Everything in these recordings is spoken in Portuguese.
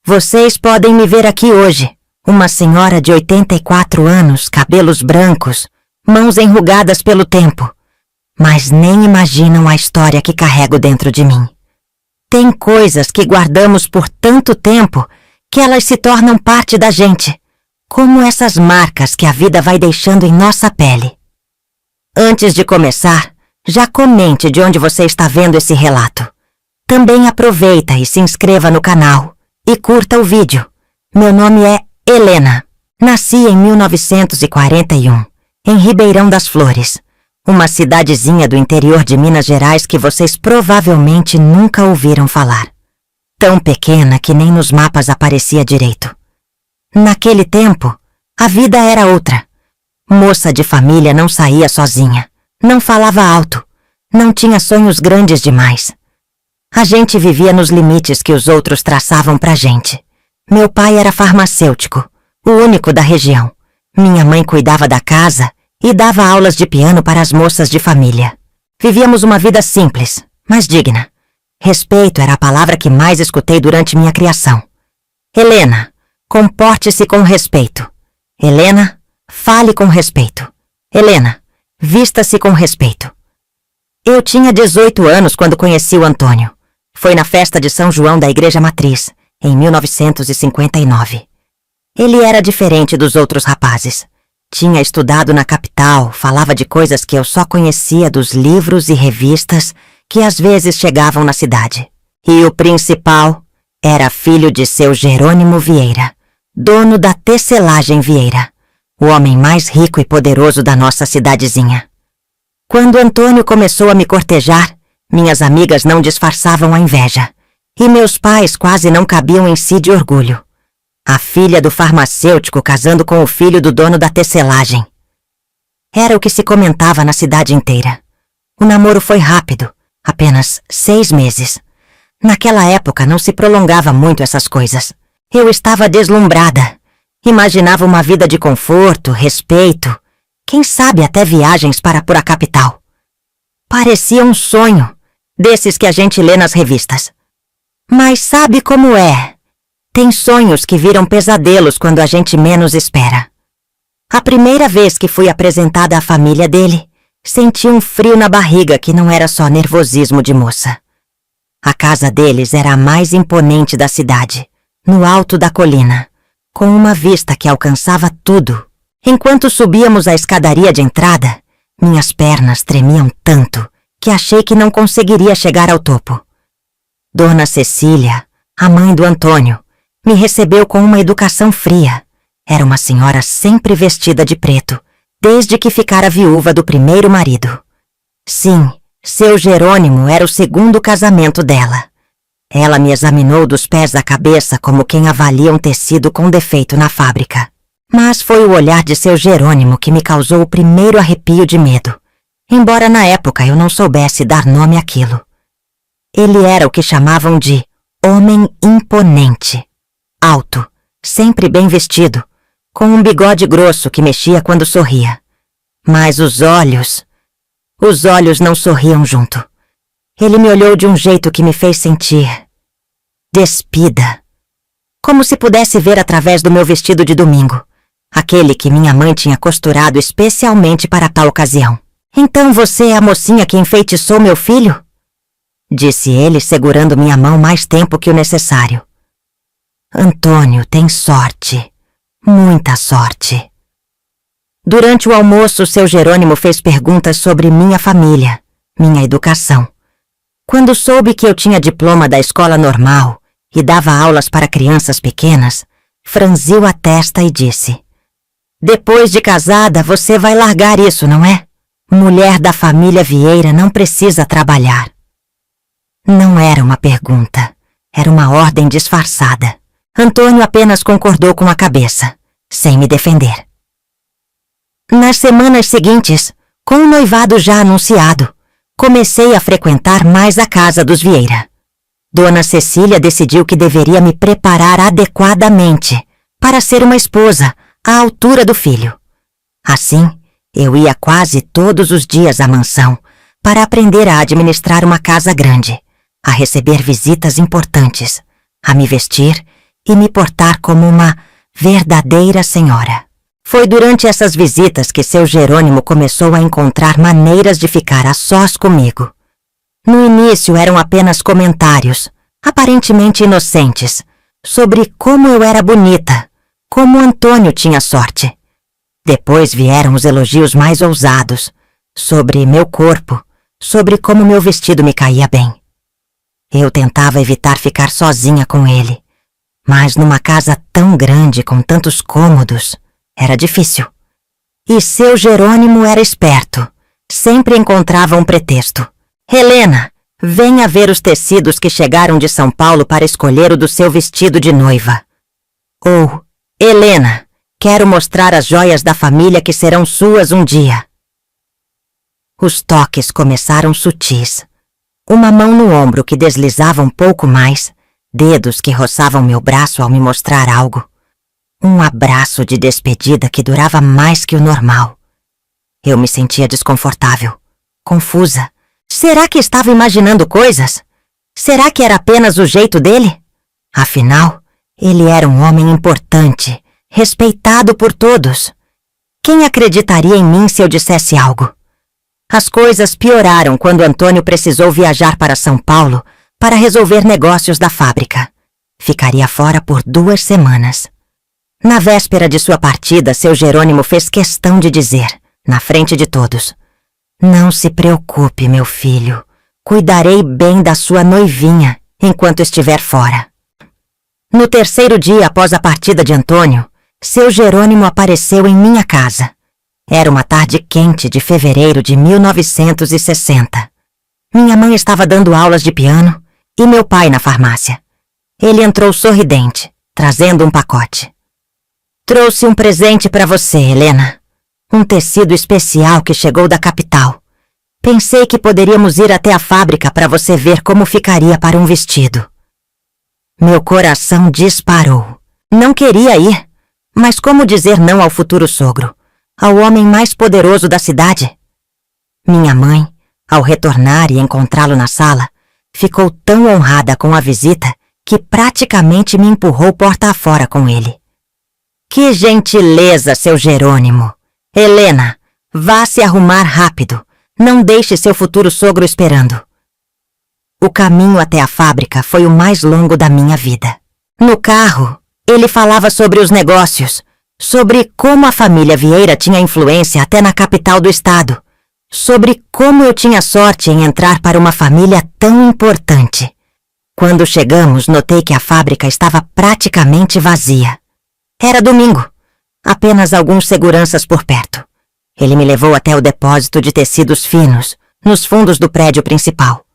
Vocês podem me ver aqui hoje, uma senhora de 84 anos, cabelos brancos, mãos enrugadas pelo tempo, mas nem imaginam a história que carrego dentro de mim. Tem coisas que guardamos por tanto tempo que elas se tornam parte da gente, como essas marcas que a vida vai deixando em nossa pele. Antes de começar, já comente de onde você está vendo esse relato. Também aproveita e se inscreva no canal e curta o vídeo. Meu nome é Helena. Nasci em 1941, em Ribeirão das Flores, uma cidadezinha do interior de Minas Gerais que vocês provavelmente nunca ouviram falar. Tão pequena que nem nos mapas aparecia direito. Naquele tempo, a vida era outra. Moça de família não saía sozinha, não falava alto, não tinha sonhos grandes demais. A gente vivia nos limites que os outros traçavam pra gente. Meu pai era farmacêutico, o único da região. Minha mãe cuidava da casa e dava aulas de piano para as moças de família. Vivíamos uma vida simples, mas digna. Respeito era a palavra que mais escutei durante minha criação. Helena, comporte-se com respeito. Helena, fale com respeito. Helena, vista-se com respeito. Eu tinha 18 anos quando conheci o Antônio. Foi na festa de São João da Igreja Matriz, em 1959. Ele era diferente dos outros rapazes. Tinha estudado na capital, falava de coisas que eu só conhecia dos livros e revistas que às vezes chegavam na cidade. E o principal era filho de seu Jerônimo Vieira, dono da tecelagem Vieira, o homem mais rico e poderoso da nossa cidadezinha. Quando Antônio começou a me cortejar, minhas amigas não disfarçavam a inveja, e meus pais quase não cabiam em si de orgulho. A filha do farmacêutico casando com o filho do dono da tecelagem. Era o que se comentava na cidade inteira. O namoro foi rápido, apenas 6 meses. Naquela época não se prolongava muito essas coisas. Eu estava deslumbrada. Imaginava uma vida de conforto, respeito, quem sabe até viagens para por a capital. Parecia um sonho, desses que a gente lê nas revistas. Mas sabe como é? Tem sonhos que viram pesadelos quando a gente menos espera. A primeira vez que fui apresentada à família dele, senti um frio na barriga que não era só nervosismo de moça. A casa deles era a mais imponente da cidade, no alto da colina, com uma vista que alcançava tudo. Enquanto subíamos a escadaria de entrada, minhas pernas tremiam tanto que achei que não conseguiria chegar ao topo. Dona Cecília, a mãe do Antônio, me recebeu com uma educação fria. Era uma senhora sempre vestida de preto, desde que ficara viúva do primeiro marido. Sim, seu Jerônimo era o segundo casamento dela. Ela me examinou dos pés à cabeça como quem avalia um tecido com defeito na fábrica. Mas foi o olhar de seu Jerônimo que me causou o primeiro arrepio de medo, embora na época eu não soubesse dar nome àquilo. Ele era o que chamavam de homem imponente. Alto, sempre bem vestido, com um bigode grosso que mexia quando sorria. Mas os olhos não sorriam junto. Ele me olhou de um jeito que me fez sentir despida. Como se pudesse ver através do meu vestido de domingo, aquele que minha mãe tinha costurado especialmente para tal ocasião. Então você é a mocinha que enfeitiçou meu filho? Disse ele, segurando minha mão mais tempo que o necessário. Antônio tem sorte, muita sorte. Durante o almoço, seu Jerônimo fez perguntas sobre minha família, minha educação. Quando soube que eu tinha diploma da escola normal e dava aulas para crianças pequenas, franziu a testa e disse: Depois de casada, você vai largar isso, não é? Mulher da família Vieira não precisa trabalhar. Não era uma pergunta, era uma ordem disfarçada. Antônio apenas concordou com a cabeça, sem me defender. Nas semanas seguintes, com o noivado já anunciado, comecei a frequentar mais a casa dos Vieira. Dona Cecília decidiu que deveria me preparar adequadamente para ser uma esposa à altura do filho. Assim, eu ia quase todos os dias à mansão para aprender a administrar uma casa grande, a receber visitas importantes, a me vestir e me portar como uma verdadeira senhora. Foi durante essas visitas que seu Jerônimo começou a encontrar maneiras de ficar a sós comigo. No início eram apenas comentários, aparentemente inocentes, sobre como eu era bonita, como Antônio tinha sorte. Depois vieram os elogios mais ousados, sobre meu corpo, sobre como meu vestido me caía bem. Eu tentava evitar ficar sozinha com ele, mas numa casa tão grande com tantos cômodos, era difícil. E seu Jerônimo era esperto, sempre encontrava um pretexto. Helena, venha ver os tecidos que chegaram de São Paulo para escolher o do seu vestido de noiva. Ou, Helena, quero mostrar as joias da família que serão suas um dia. Os toques começaram sutis. Uma mão no ombro que deslizava um pouco mais, dedos que roçavam meu braço ao me mostrar algo. Um abraço de despedida que durava mais que o normal. Eu me sentia desconfortável, confusa. Será que estava imaginando coisas? Será que era apenas o jeito dele? Afinal, ele era um homem importante, respeitado por todos. Quem acreditaria em mim se eu dissesse algo? As coisas pioraram quando Antônio precisou viajar para São Paulo para resolver negócios da fábrica. Ficaria fora por 2 semanas. Na véspera de sua partida, seu Jerônimo fez questão de dizer, na frente de todos: "Não se preocupe, meu filho. Cuidarei bem da sua noivinha enquanto estiver fora." No 3º dia após a partida de Antônio, seu Jerônimo apareceu em minha casa. Era uma tarde quente de fevereiro de 1960. Minha mãe estava dando aulas de piano e meu pai na farmácia. Ele entrou sorridente, trazendo um pacote. "Trouxe um presente para você, Helena. Um tecido especial que chegou da capital. Pensei que poderíamos ir até a fábrica para você ver como ficaria para um vestido." Meu coração disparou. Não queria ir, mas como dizer não ao futuro sogro, ao homem mais poderoso da cidade? Minha mãe, ao retornar e encontrá-lo na sala, ficou tão honrada com a visita que praticamente me empurrou porta afora com ele. "Que gentileza, seu Jerônimo! Helena, vá se arrumar rápido. Não deixe seu futuro sogro esperando." O caminho até a fábrica foi o mais longo da minha vida. No carro, ele falava sobre os negócios, sobre como a família Vieira tinha influência até na capital do estado, sobre como eu tinha sorte em entrar para uma família tão importante. Quando chegamos, notei que a fábrica estava praticamente vazia. Era domingo. Apenas alguns seguranças por perto. Ele me levou até o depósito de tecidos finos, nos fundos do prédio principal.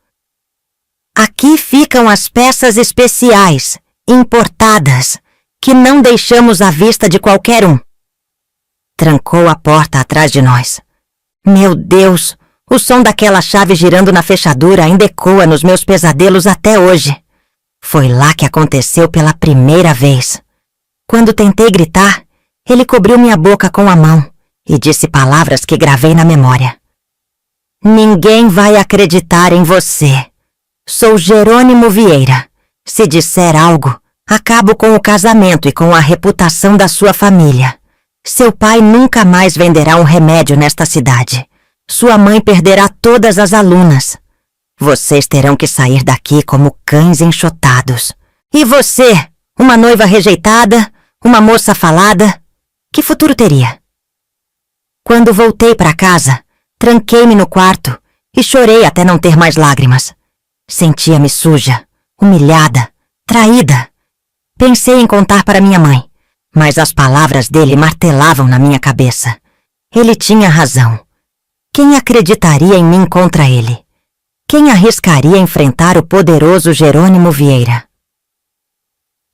"Aqui ficam as peças especiais, importadas, que não deixamos à vista de qualquer um." Trancou a porta atrás de nós. Meu Deus, o som daquela chave girando na fechadura ainda ecoa nos meus pesadelos até hoje. Foi lá que aconteceu pela primeira vez. Quando tentei gritar, ele cobriu minha boca com a mão e disse palavras que gravei na memória. "Ninguém vai acreditar em você. Sou Jerônimo Vieira. Se disser algo, acabo com o casamento e com a reputação da sua família. Seu pai nunca mais venderá um remédio nesta cidade. Sua mãe perderá todas as alunas. Vocês terão que sair daqui como cães enxotados. E você, uma noiva rejeitada, uma moça falada, que futuro teria?" Quando voltei para casa, tranquei-me no quarto e chorei até não ter mais lágrimas. Sentia-me suja, humilhada, traída. Pensei em contar para minha mãe, mas as palavras dele martelavam na minha cabeça. Ele tinha razão. Quem acreditaria em mim contra ele? Quem arriscaria enfrentar o poderoso Jerônimo Vieira?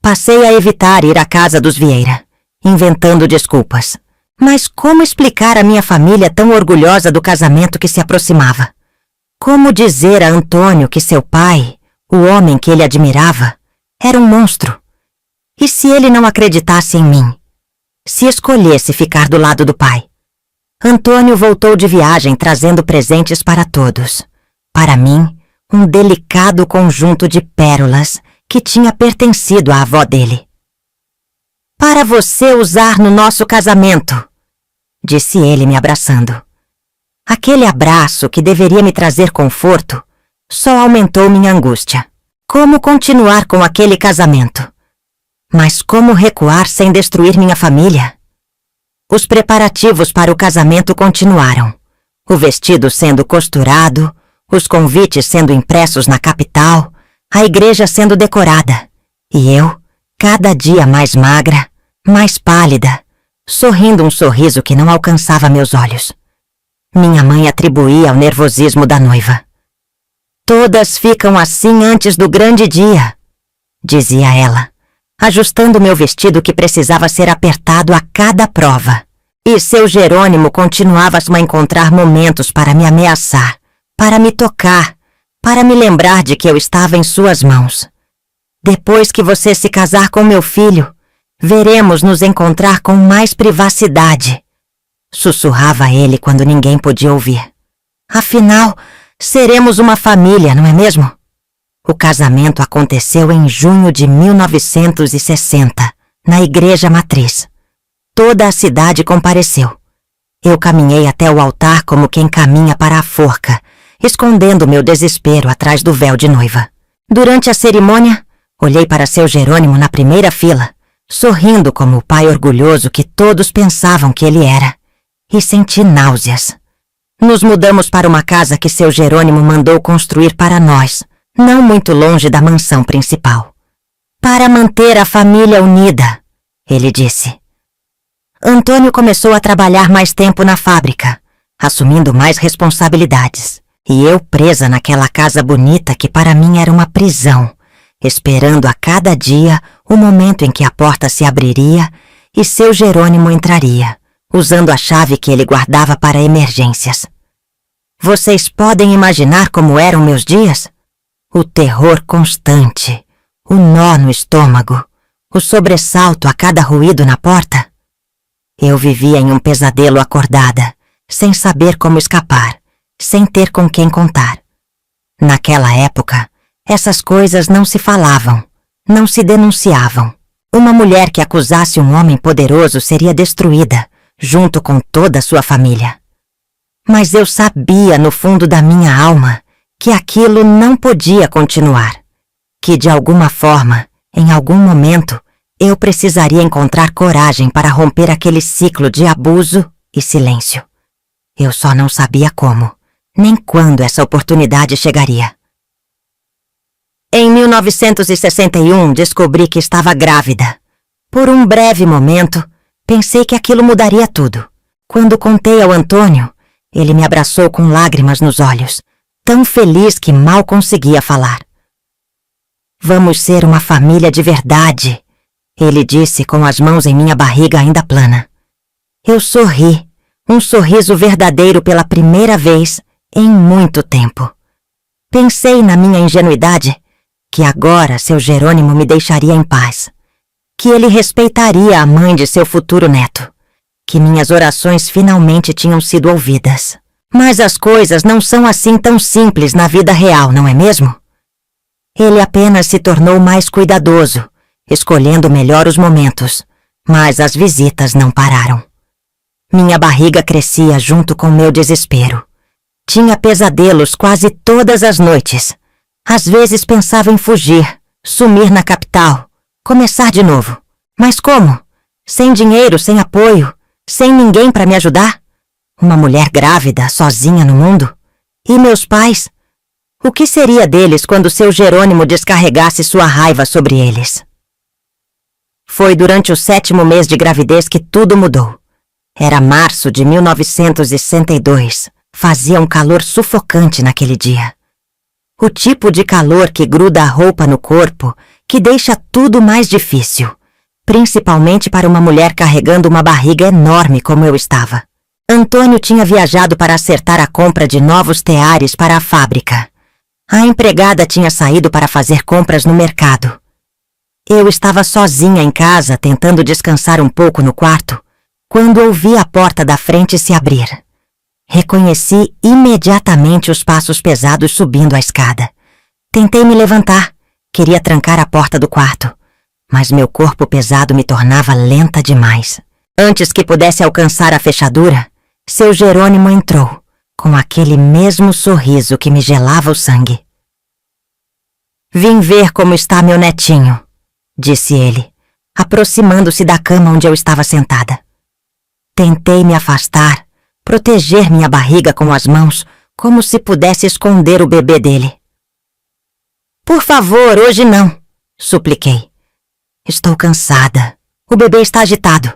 Passei a evitar ir à casa dos Vieira, inventando desculpas. Mas como explicar à minha família tão orgulhosa do casamento que se aproximava? Como dizer a Antônio que seu pai, o homem que ele admirava, era um monstro? E se ele não acreditasse em mim? Se escolhesse ficar do lado do pai? Antônio voltou de viagem trazendo presentes para todos. Para mim, um delicado conjunto de pérolas que tinha pertencido à avó dele. Para você usar no nosso casamento, disse ele me abraçando. Aquele abraço que deveria me trazer conforto só aumentou minha angústia. Como continuar com aquele casamento? Mas como recuar sem destruir minha família? Os preparativos para o casamento continuaram. O vestido sendo costurado, os convites sendo impressos na capital, a igreja sendo decorada. E eu, cada dia mais magra, mais pálida, sorrindo um sorriso que não alcançava meus olhos. Minha mãe atribuía ao nervosismo da noiva. Todas ficam assim antes do grande dia, dizia ela, ajustando meu vestido que precisava ser apertado a cada prova. E seu Jerônimo continuava a encontrar momentos para me ameaçar, para me tocar, para me lembrar de que eu estava em suas mãos. Depois que você se casar com meu filho, veremos nos encontrar com mais privacidade, sussurrava ele quando ninguém podia ouvir. Afinal, seremos uma família, não é mesmo? O casamento aconteceu em junho de 1960, na igreja matriz. Toda a cidade compareceu. Eu caminhei até o altar como quem caminha para a forca, escondendo meu desespero atrás do véu de noiva. Durante a cerimônia, olhei para seu Jerônimo na primeira fila, sorrindo como o pai orgulhoso que todos pensavam que ele era, e senti náuseas. Nos mudamos para uma casa que seu Jerônimo mandou construir para nós, não muito longe da mansão principal. Para manter a família unida, ele disse. Antônio começou a trabalhar mais tempo na fábrica, assumindo mais responsabilidades, e eu presa naquela casa bonita que para mim era uma prisão, esperando a cada dia o momento em que a porta se abriria e seu Jerônimo entraria, usando a chave que ele guardava para emergências. Vocês podem imaginar como eram meus dias? O terror constante, o nó no estômago, o sobressalto a cada ruído na porta. Eu vivia em um pesadelo acordada, sem saber como escapar, sem ter com quem contar. Naquela época, essas coisas não se falavam, não se denunciavam. Uma mulher que acusasse um homem poderoso seria destruída, junto com toda a sua família. Mas eu sabia no fundo da minha alma que aquilo não podia continuar, que de alguma forma, em algum momento, eu precisaria encontrar coragem para romper aquele ciclo de abuso e silêncio. Eu só não sabia como, nem quando essa oportunidade chegaria. Em 1961, descobri que estava grávida. Por um breve momento, pensei que aquilo mudaria tudo. Quando contei ao Antônio, ele me abraçou com lágrimas nos olhos, tão feliz que mal conseguia falar. Vamos ser uma família de verdade, ele disse com as mãos em minha barriga ainda plana. Eu sorri, um sorriso verdadeiro pela primeira vez em muito tempo. Pensei na minha ingenuidade, que agora seu Jerônimo me deixaria em paz, que ele respeitaria a mãe de seu futuro neto, que minhas orações finalmente tinham sido ouvidas. Mas as coisas não são assim tão simples na vida real, não é mesmo? Ele apenas se tornou mais cuidadoso, escolhendo melhor os momentos, mas as visitas não pararam. Minha barriga crescia junto com meu desespero. Tinha pesadelos quase todas as noites. Às vezes pensava em fugir, sumir na capital, começar de novo. Mas como? Sem dinheiro, sem apoio, sem ninguém para me ajudar? Uma mulher grávida, sozinha no mundo? E meus pais? O que seria deles quando seu Jerônimo descarregasse sua raiva sobre eles? Foi durante o 7º mês de gravidez que tudo mudou. Era março de 1962. Fazia um calor sufocante naquele dia. O tipo de calor que gruda a roupa no corpo, que deixa tudo mais difícil, principalmente para uma mulher carregando uma barriga enorme como eu estava. Antônio tinha viajado para acertar a compra de novos teares para a fábrica. A empregada tinha saído para fazer compras no mercado. Eu estava sozinha em casa, tentando descansar um pouco no quarto, quando ouvi a porta da frente se abrir. Reconheci imediatamente os passos pesados subindo a escada. Tentei me levantar, queria trancar a porta do quarto, mas meu corpo pesado me tornava lenta demais. Antes que pudesse alcançar a fechadura, seu Jerônimo entrou, com aquele mesmo sorriso que me gelava o sangue. "Vim ver como está meu netinho", disse ele, aproximando-se da cama onde eu estava sentada. Tentei me afastar, proteger minha barriga com as mãos, como se pudesse esconder o bebê dele. "Por favor, hoje não", supliquei. "Estou cansada. O bebê está agitado."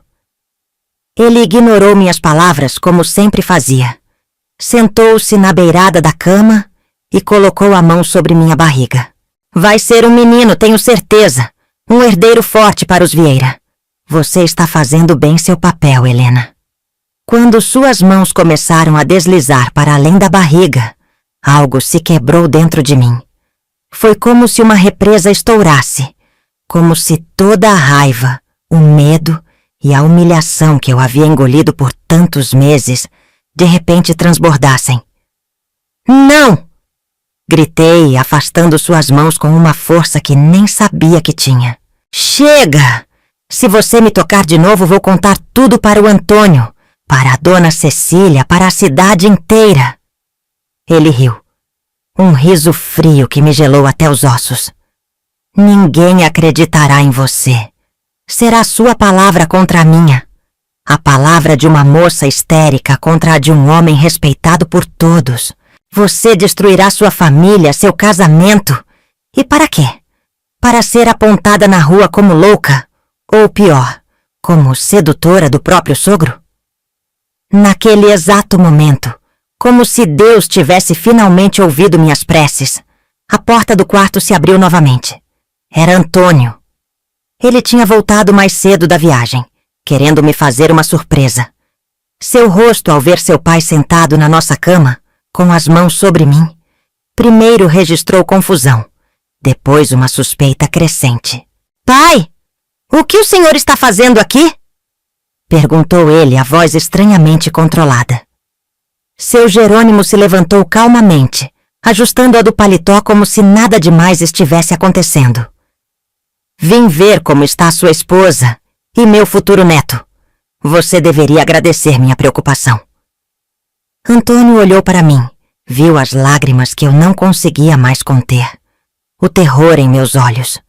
Ele ignorou minhas palavras como sempre fazia. Sentou-se na beirada da cama e colocou a mão sobre minha barriga. "Vai ser um menino, tenho certeza. Um herdeiro forte para os Vieira. Você está fazendo bem seu papel, Helena." Quando suas mãos começaram a deslizar para além da barriga, algo se quebrou dentro de mim. Foi como se uma represa estourasse, como se toda a raiva, o medo e a humilhação que eu havia engolido por tantos meses de repente transbordassem. "Não!" gritei, afastando suas mãos com uma força que nem sabia que tinha. "Chega! Se você me tocar de novo, vou contar tudo para o Antônio, para a dona Cecília, para a cidade inteira." Ele riu. Um riso frio que me gelou até os ossos. "Ninguém acreditará em você. Será sua palavra contra a minha. A palavra de uma moça histérica contra a de um homem respeitado por todos. Você destruirá sua família, seu casamento. E para quê? Para ser apontada na rua como louca? Ou pior, como sedutora do próprio sogro?" Naquele exato momento, como se Deus tivesse finalmente ouvido minhas preces, a porta do quarto se abriu novamente. Era Antônio. Ele tinha voltado mais cedo da viagem, querendo me fazer uma surpresa. Seu rosto, ao ver seu pai sentado na nossa cama, com as mãos sobre mim, primeiro registrou confusão, depois uma suspeita crescente. "Pai, o que o senhor está fazendo aqui?" perguntou ele, a voz estranhamente controlada. Seu Jerônimo se levantou calmamente, ajustando a do paletó como se nada demais estivesse acontecendo. "Vim ver como está sua esposa e meu futuro neto. Você deveria agradecer minha preocupação." Antônio olhou para mim, viu as lágrimas que eu não conseguia mais conter, o terror em meus olhos.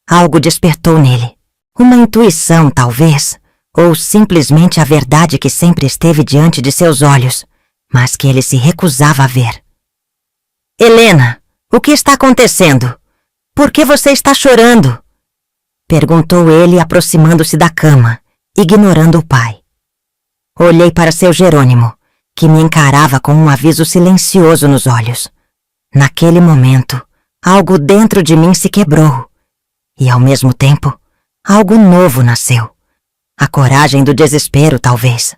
Algo despertou nele. Uma intuição, talvez, ou simplesmente a verdade que sempre esteve diante de seus olhos, mas que ele se recusava a ver. "Helena, o que está acontecendo? Por que você está chorando?" perguntou ele, aproximando-se da cama, ignorando o pai. Olhei para seu Jerônimo, que me encarava com um aviso silencioso nos olhos. Naquele momento, algo dentro de mim se quebrou, e ao mesmo tempo, algo novo nasceu. A coragem do desespero, talvez.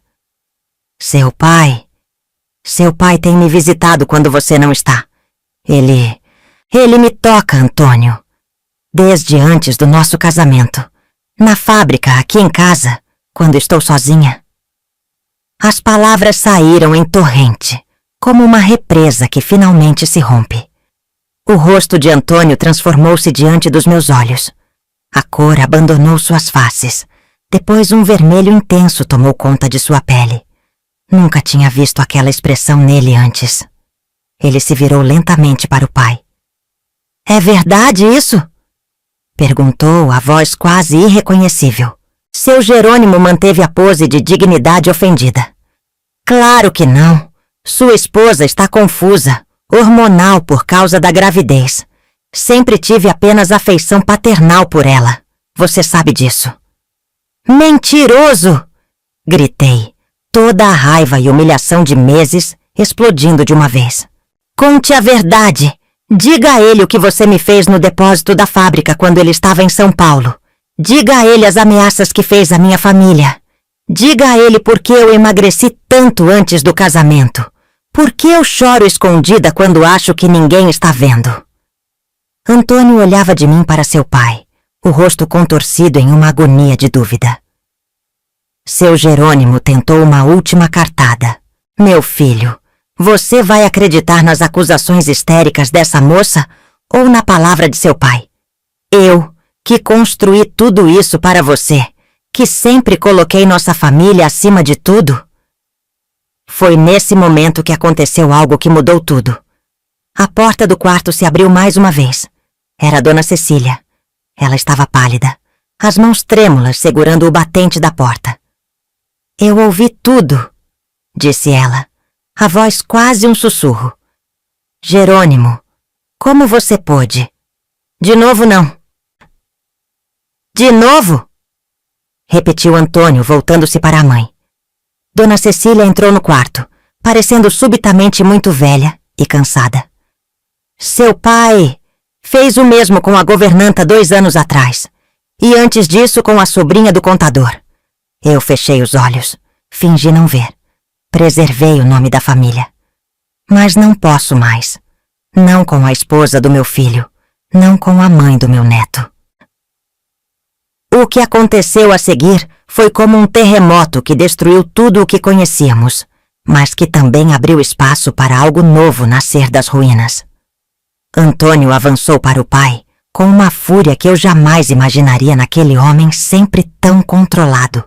Seu pai tem me visitado quando você não está. Ele me toca, Antônio. Desde antes do nosso casamento. Na fábrica, aqui em casa, quando estou sozinha." As palavras saíram em torrente, como uma represa que finalmente se rompe. O rosto de Antônio transformou-se diante dos meus olhos. A cor abandonou suas faces. Depois um vermelho intenso tomou conta de sua pele. Nunca tinha visto aquela expressão nele antes. Ele se virou lentamente para o pai. "É verdade isso?" perguntou, a voz quase irreconhecível. Seu Jerônimo manteve a pose de dignidade ofendida. "Claro que não. Sua esposa está confusa, hormonal por causa da gravidez. Sempre tive apenas afeição paternal por ela. Você sabe disso." "Mentiroso!" gritei, toda a raiva e humilhação de meses explodindo de uma vez. "Conte a verdade. Diga a ele o que você me fez no depósito da fábrica quando ele estava em São Paulo. Diga a ele as ameaças que fez à minha família. Diga a ele por que eu emagreci tanto antes do casamento. Por que eu choro escondida quando acho que ninguém está vendo?" Antônio olhava de mim para seu pai, o rosto contorcido em uma agonia de dúvida. Seu Jerônimo tentou uma última cartada. "Meu filho, você vai acreditar nas acusações histéricas dessa moça ou na palavra de seu pai? que construí tudo isso para você, que sempre coloquei nossa família acima de tudo? Foi nesse momento que aconteceu algo que mudou tudo. A porta do quarto se abriu mais uma vez. Era Dona Cecília. Ela estava pálida, as mãos trêmulas segurando o batente da porta. Eu ouvi tudo, disse ela, a voz quase um sussurro. Jerônimo, como você pôde? De novo não. De novo? Repetiu Antônio, voltando-se para a mãe. Dona Cecília entrou no quarto, parecendo subitamente muito velha e cansada. Seu pai fez o mesmo com a governanta 2 anos atrás, e antes disso com a sobrinha do contador. Eu fechei os olhos, fingi não ver. Preservei o nome da família. Mas não posso mais. Não com a esposa do meu filho, não com a mãe do meu neto. O que aconteceu a seguir foi como um terremoto que destruiu tudo o que conhecíamos, mas que também abriu espaço para algo novo nascer das ruínas. Antônio avançou para o pai com uma fúria que eu jamais imaginaria naquele homem sempre tão controlado.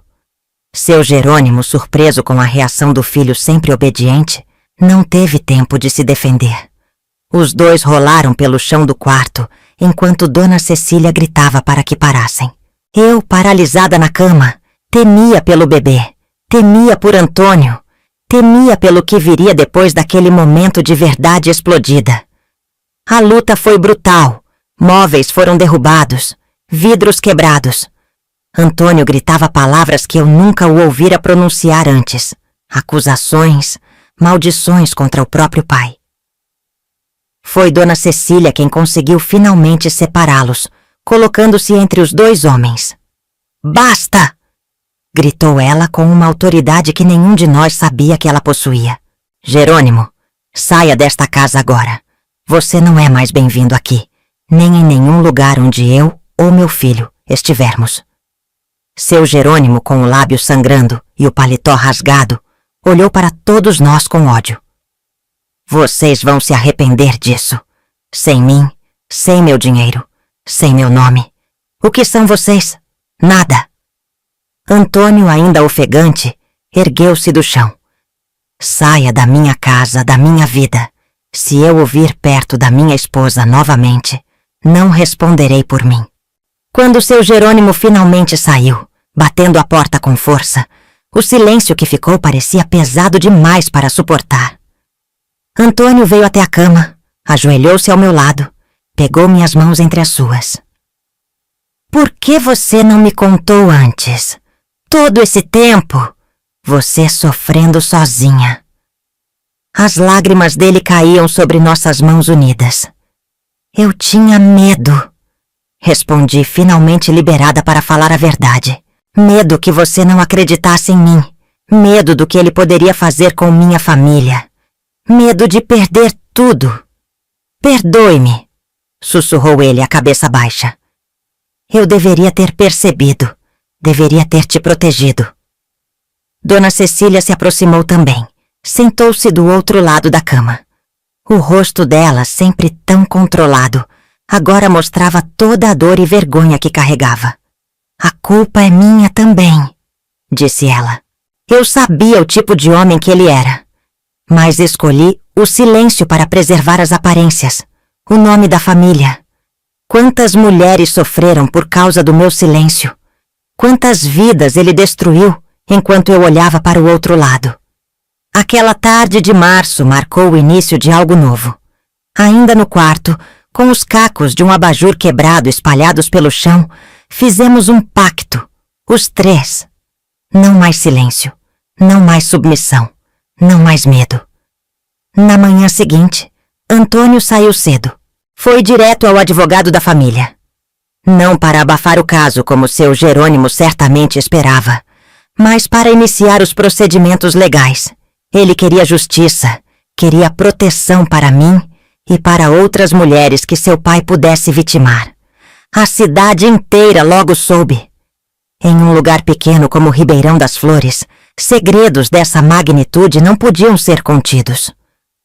Seu Jerônimo, surpreso com a reação do filho sempre obediente, não teve tempo de se defender. Os dois rolaram pelo chão do quarto, enquanto Dona Cecília gritava para que parassem. Eu, paralisada na cama, temia pelo bebê, temia por Antônio, temia pelo que viria depois daquele momento de verdade explodida. A luta foi brutal, móveis foram derrubados, vidros quebrados. Antônio gritava palavras que eu nunca o ouvira pronunciar antes, acusações, maldições contra o próprio pai. Foi Dona Cecília quem conseguiu finalmente separá-los, colocando-se entre os 2 homens. Basta! Gritou ela com uma autoridade que nenhum de nós sabia que ela possuía. Jerônimo, saia desta casa agora. Você não é mais bem-vindo aqui, nem em nenhum lugar onde eu ou meu filho estivermos. Seu Jerônimo, com o lábio sangrando e o paletó rasgado, olhou para todos nós com ódio. Vocês vão se arrepender disso. Sem mim, sem meu dinheiro, sem meu nome. O que são vocês? Nada. Antônio, ainda ofegante, ergueu-se do chão. Saia da minha casa, da minha vida. Se eu o vir perto da minha esposa novamente, não responderei por mim. Quando seu Jerônimo finalmente saiu, batendo a porta com força, o silêncio que ficou parecia pesado demais para suportar. Antônio veio até a cama, ajoelhou-se ao meu lado, pegou minhas mãos entre as suas. Por que você não me contou antes? Todo esse tempo, você sofrendo sozinha. As lágrimas dele caíam sobre nossas mãos unidas. Eu tinha medo, respondi, finalmente liberada para falar a verdade. Medo que você não acreditasse em mim. Medo do que ele poderia fazer com minha família. Medo de perder tudo. Perdoe-me, sussurrou ele, a cabeça baixa. Eu deveria ter percebido. Deveria ter te protegido. Dona Cecília se aproximou também. Sentou-se do outro lado da cama. O rosto dela, sempre tão controlado, agora mostrava toda a dor e vergonha que carregava. A culpa é minha também, disse ela. Eu sabia o tipo de homem que ele era, mas escolhi o silêncio para preservar as aparências, o nome da família. Quantas mulheres sofreram por causa do meu silêncio? Quantas vidas ele destruiu enquanto eu olhava para o outro lado? Aquela tarde de março marcou o início de algo novo. Ainda no quarto, com os cacos de um abajur quebrado espalhados pelo chão, fizemos um pacto, os 3. Não mais silêncio, não mais submissão, não mais medo. Na manhã seguinte, Antônio saiu cedo. Foi direto ao advogado da família. Não para abafar o caso como seu Jerônimo certamente esperava, mas para iniciar os procedimentos legais. Ele queria justiça, queria proteção para mim e para outras mulheres que seu pai pudesse vitimar. A cidade inteira logo soube. Em um lugar pequeno como Ribeirão das Flores, segredos dessa magnitude não podiam ser contidos.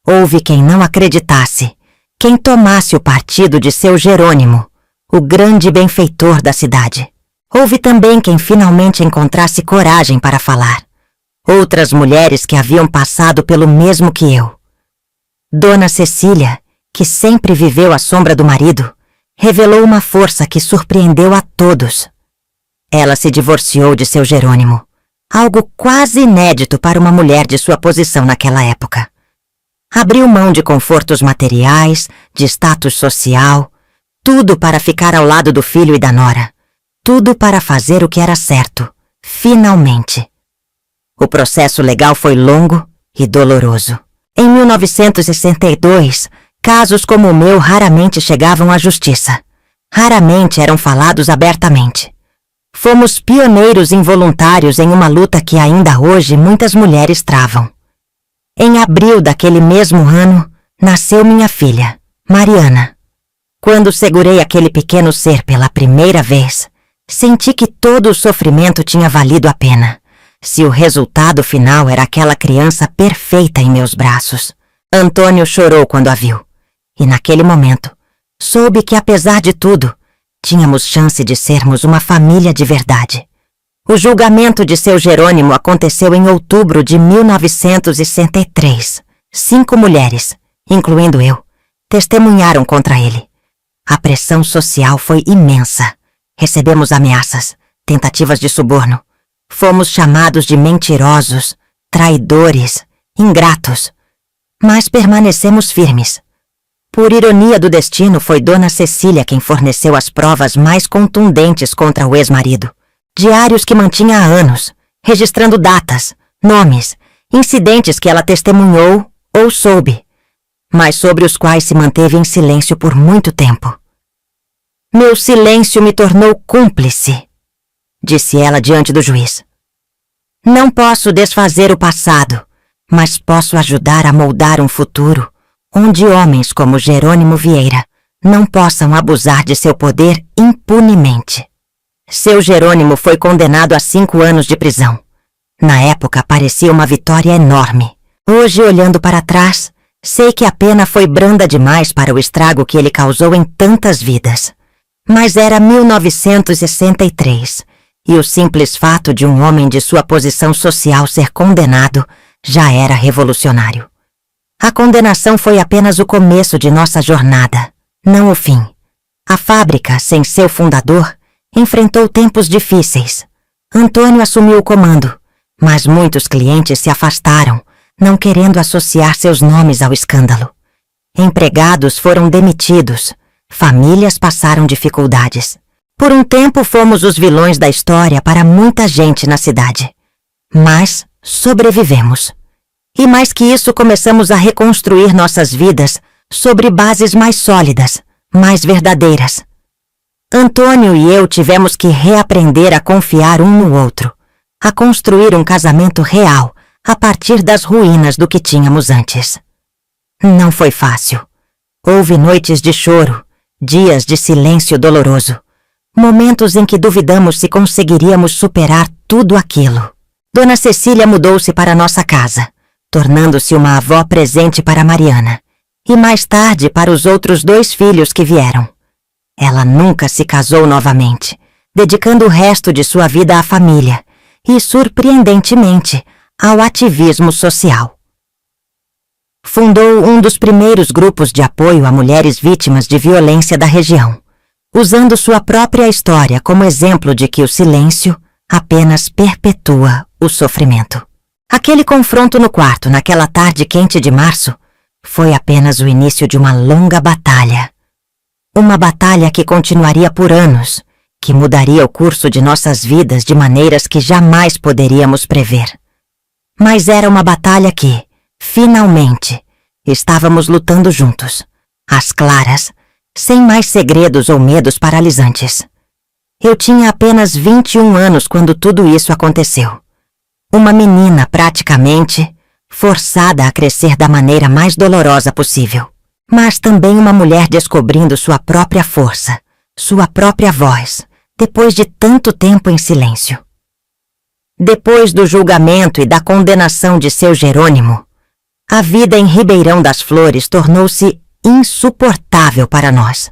Houve quem não acreditasse, quem tomasse o partido de seu Jerônimo, o grande benfeitor da cidade. Houve também quem finalmente encontrasse coragem para falar. Outras mulheres que haviam passado pelo mesmo que eu. Dona Cecília, que sempre viveu à sombra do marido, revelou uma força que surpreendeu a todos. Ela se divorciou de seu Jerônimo, algo quase inédito para uma mulher de sua posição naquela época. Abriu mão de confortos materiais, de status social, tudo para ficar ao lado do filho e da nora. Tudo para fazer o que era certo, finalmente. O processo legal foi longo e doloroso. Em 1962, casos como o meu raramente chegavam à justiça. Raramente eram falados abertamente. Fomos pioneiros involuntários em uma luta que ainda hoje muitas mulheres travam. Em abril daquele mesmo ano, nasceu minha filha, Mariana. Quando segurei aquele pequeno ser pela primeira vez, senti que todo o sofrimento tinha valido a pena, se o resultado final era aquela criança perfeita em meus braços. Antônio chorou quando a viu, e naquele momento, soube que apesar de tudo, tínhamos chance de sermos uma família de verdade. O julgamento de seu Jerônimo aconteceu em outubro de 1963. 5 mulheres, incluindo eu, testemunharam contra ele. A pressão social foi imensa. Recebemos ameaças, tentativas de suborno. Fomos chamados de mentirosos, traidores, ingratos. Mas permanecemos firmes. Por ironia do destino, foi Dona Cecília quem forneceu as provas mais contundentes contra o ex-marido. Diários que mantinha há anos, registrando datas, nomes, incidentes que ela testemunhou ou soube, mas sobre os quais se manteve em silêncio por muito tempo. Meu silêncio me tornou cúmplice, disse ela diante do juiz. Não posso desfazer o passado, mas posso ajudar a moldar um futuro onde homens como Jerônimo Vieira não possam abusar de seu poder impunemente. Seu Jerônimo foi condenado a 5 anos de prisão. Na época parecia uma vitória enorme. Hoje, olhando para trás, sei que a pena foi branda demais para o estrago que ele causou em tantas vidas. Mas era 1963, e o simples fato de um homem de sua posição social ser condenado já era revolucionário. A condenação foi apenas o começo de nossa jornada, não o fim. A fábrica, sem seu fundador, enfrentou tempos difíceis. Antônio assumiu o comando, mas muitos clientes se afastaram, não querendo associar seus nomes ao escândalo. Empregados foram demitidos, famílias passaram dificuldades. Por um tempo fomos os vilões da história para muita gente na cidade. Mas sobrevivemos. E mais que isso, começamos a reconstruir nossas vidas sobre bases mais sólidas, mais verdadeiras. Antônio e eu tivemos que reaprender a confiar um no outro, a construir um casamento real a partir das ruínas do que tínhamos antes. Não foi fácil. Houve noites de choro, dias de silêncio doloroso, momentos em que duvidamos se conseguiríamos superar tudo aquilo. Dona Cecília mudou-se para nossa casa, tornando-se uma avó presente para Mariana, e mais tarde para os outros 2 filhos que vieram. Ela nunca se casou novamente, dedicando o resto de sua vida à família e, surpreendentemente, ao ativismo social. Fundou um dos primeiros grupos de apoio a mulheres vítimas de violência da região, usando sua própria história como exemplo de que o silêncio apenas perpetua o sofrimento. Aquele confronto no quarto, naquela tarde quente de março, foi apenas o início de uma longa batalha. Uma batalha que continuaria por anos, que mudaria o curso de nossas vidas de maneiras que jamais poderíamos prever. Mas era uma batalha que, finalmente, estávamos lutando juntos, às claras, sem mais segredos ou medos paralisantes. Eu tinha apenas 21 anos quando tudo isso aconteceu. Uma menina praticamente forçada a crescer da maneira mais dolorosa possível. Mas também uma mulher descobrindo sua própria força, sua própria voz, depois de tanto tempo em silêncio. Depois do julgamento e da condenação de seu Jerônimo, a vida em Ribeirão das Flores tornou-se insuportável para nós.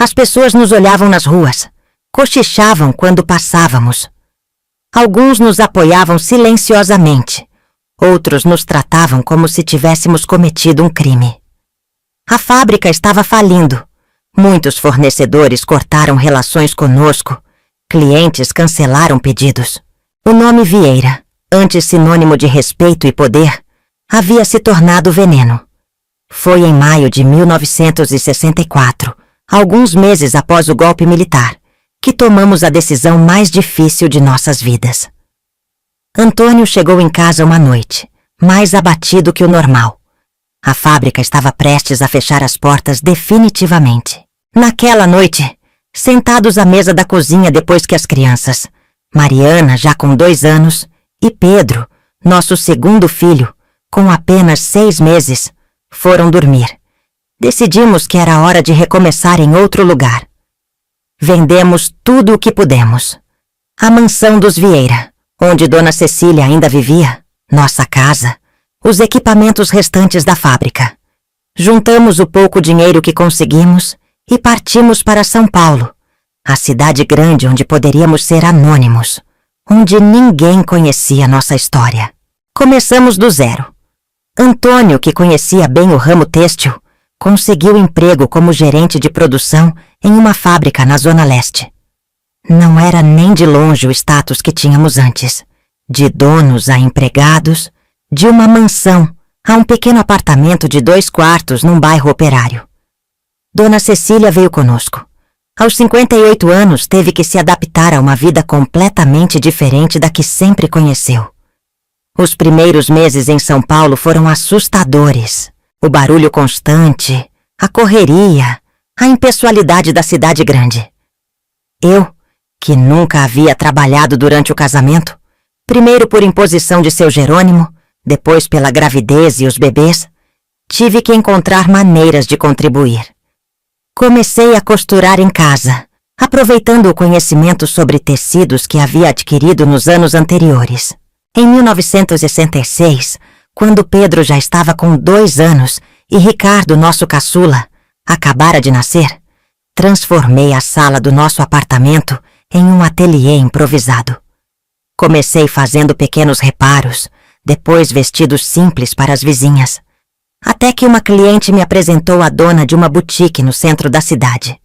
As pessoas nos olhavam nas ruas, cochichavam quando passávamos. Alguns nos apoiavam silenciosamente, outros nos tratavam como se tivéssemos cometido um crime. A fábrica estava falindo. Muitos fornecedores cortaram relações conosco, clientes cancelaram pedidos. O nome Vieira, antes sinônimo de respeito e poder, havia se tornado veneno. Foi em maio de 1964, alguns meses após o golpe militar, que tomamos a decisão mais difícil de nossas vidas. Antônio chegou em casa uma noite, mais abatido que o normal. A fábrica estava prestes a fechar as portas definitivamente. Naquela noite, sentados à mesa da cozinha depois que as crianças, Mariana, já com 2 anos, e Pedro, nosso segundo filho, com apenas 6 meses, foram dormir. Decidimos que era hora de recomeçar em outro lugar. Vendemos tudo o que pudemos. A mansão dos Vieira, onde Dona Cecília ainda vivia, nossa casa, os equipamentos restantes da fábrica. Juntamos o pouco dinheiro que conseguimos e partimos para São Paulo, a cidade grande onde poderíamos ser anônimos, onde ninguém conhecia nossa história. Começamos do zero. Antônio, que conhecia bem o ramo têxtil, conseguiu emprego como gerente de produção em uma fábrica na Zona Leste. Não era nem de longe o status que tínhamos antes, de donos a empregados, de uma mansão a um pequeno apartamento de 2 quartos num bairro operário. Dona Cecília veio conosco. Aos 58 anos, teve que se adaptar a uma vida completamente diferente da que sempre conheceu. Os primeiros meses em São Paulo foram assustadores. O barulho constante, a correria, a impessoalidade da cidade grande. Eu, que nunca havia trabalhado durante o casamento, primeiro por imposição de seu Jerônimo, depois pela gravidez e os bebês, tive que encontrar maneiras de contribuir. Comecei a costurar em casa, aproveitando o conhecimento sobre tecidos que havia adquirido nos anos anteriores. Em 1966, quando Pedro já estava com 2 anos e Ricardo, nosso caçula, acabara de nascer, transformei a sala do nosso apartamento em um ateliê improvisado. Comecei fazendo pequenos reparos, depois vestidos simples para as vizinhas, até que uma cliente me apresentou a dona de uma boutique no centro da cidade.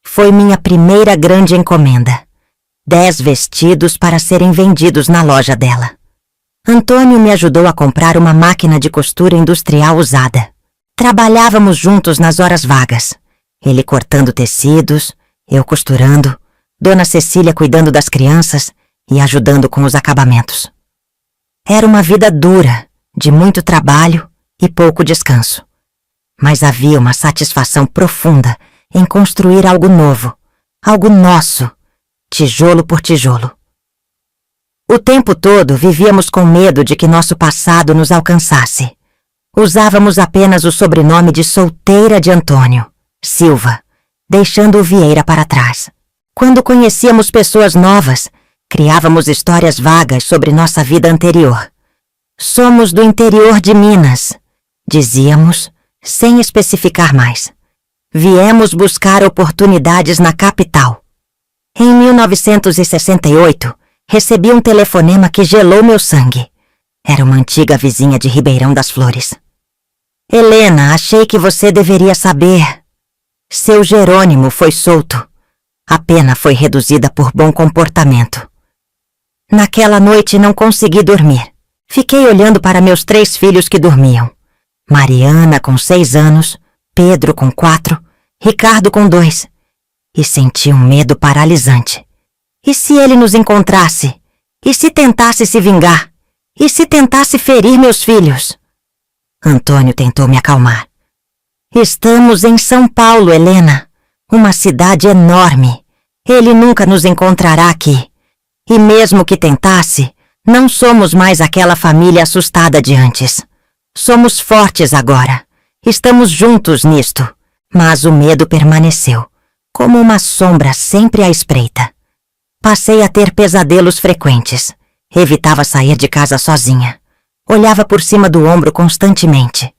Foi minha primeira grande encomenda. 10 vestidos para serem vendidos na loja dela. Antônio me ajudou a comprar uma máquina de costura industrial usada. Trabalhávamos juntos nas horas vagas. Ele cortando tecidos, eu costurando, Dona Cecília cuidando das crianças e ajudando com os acabamentos. Era uma vida dura, de muito trabalho e pouco descanso. Mas havia uma satisfação profunda em construir algo novo, algo nosso, tijolo por tijolo. O tempo todo vivíamos com medo de que nosso passado nos alcançasse. Usávamos apenas o sobrenome de solteira de Antônio, Silva, deixando o Vieira para trás. Quando conhecíamos pessoas novas, criávamos histórias vagas sobre nossa vida anterior. Somos do interior de Minas, dizíamos, sem especificar mais. Viemos buscar oportunidades na capital. Em 1968, recebi um telefonema que gelou meu sangue. Era uma antiga vizinha de Ribeirão das Flores. Helena, achei que você deveria saber. Seu Jerônimo foi solto. A pena foi reduzida por bom comportamento. Naquela noite não consegui dormir. Fiquei olhando para meus 3 filhos que dormiam. Mariana com 6 anos, Pedro com 4, Ricardo com 2. E senti um medo paralisante. E se ele nos encontrasse? E se tentasse se vingar? E se tentasse ferir meus filhos? Antônio tentou me acalmar. Estamos em São Paulo, Helena. Uma cidade enorme. Ele nunca nos encontrará aqui. E mesmo que tentasse, não somos mais aquela família assustada de antes. Somos fortes agora. Estamos juntos nisto. Mas o medo permaneceu, como uma sombra sempre à espreita. Passei a ter pesadelos frequentes. Evitava sair de casa sozinha. Olhava por cima do ombro constantemente.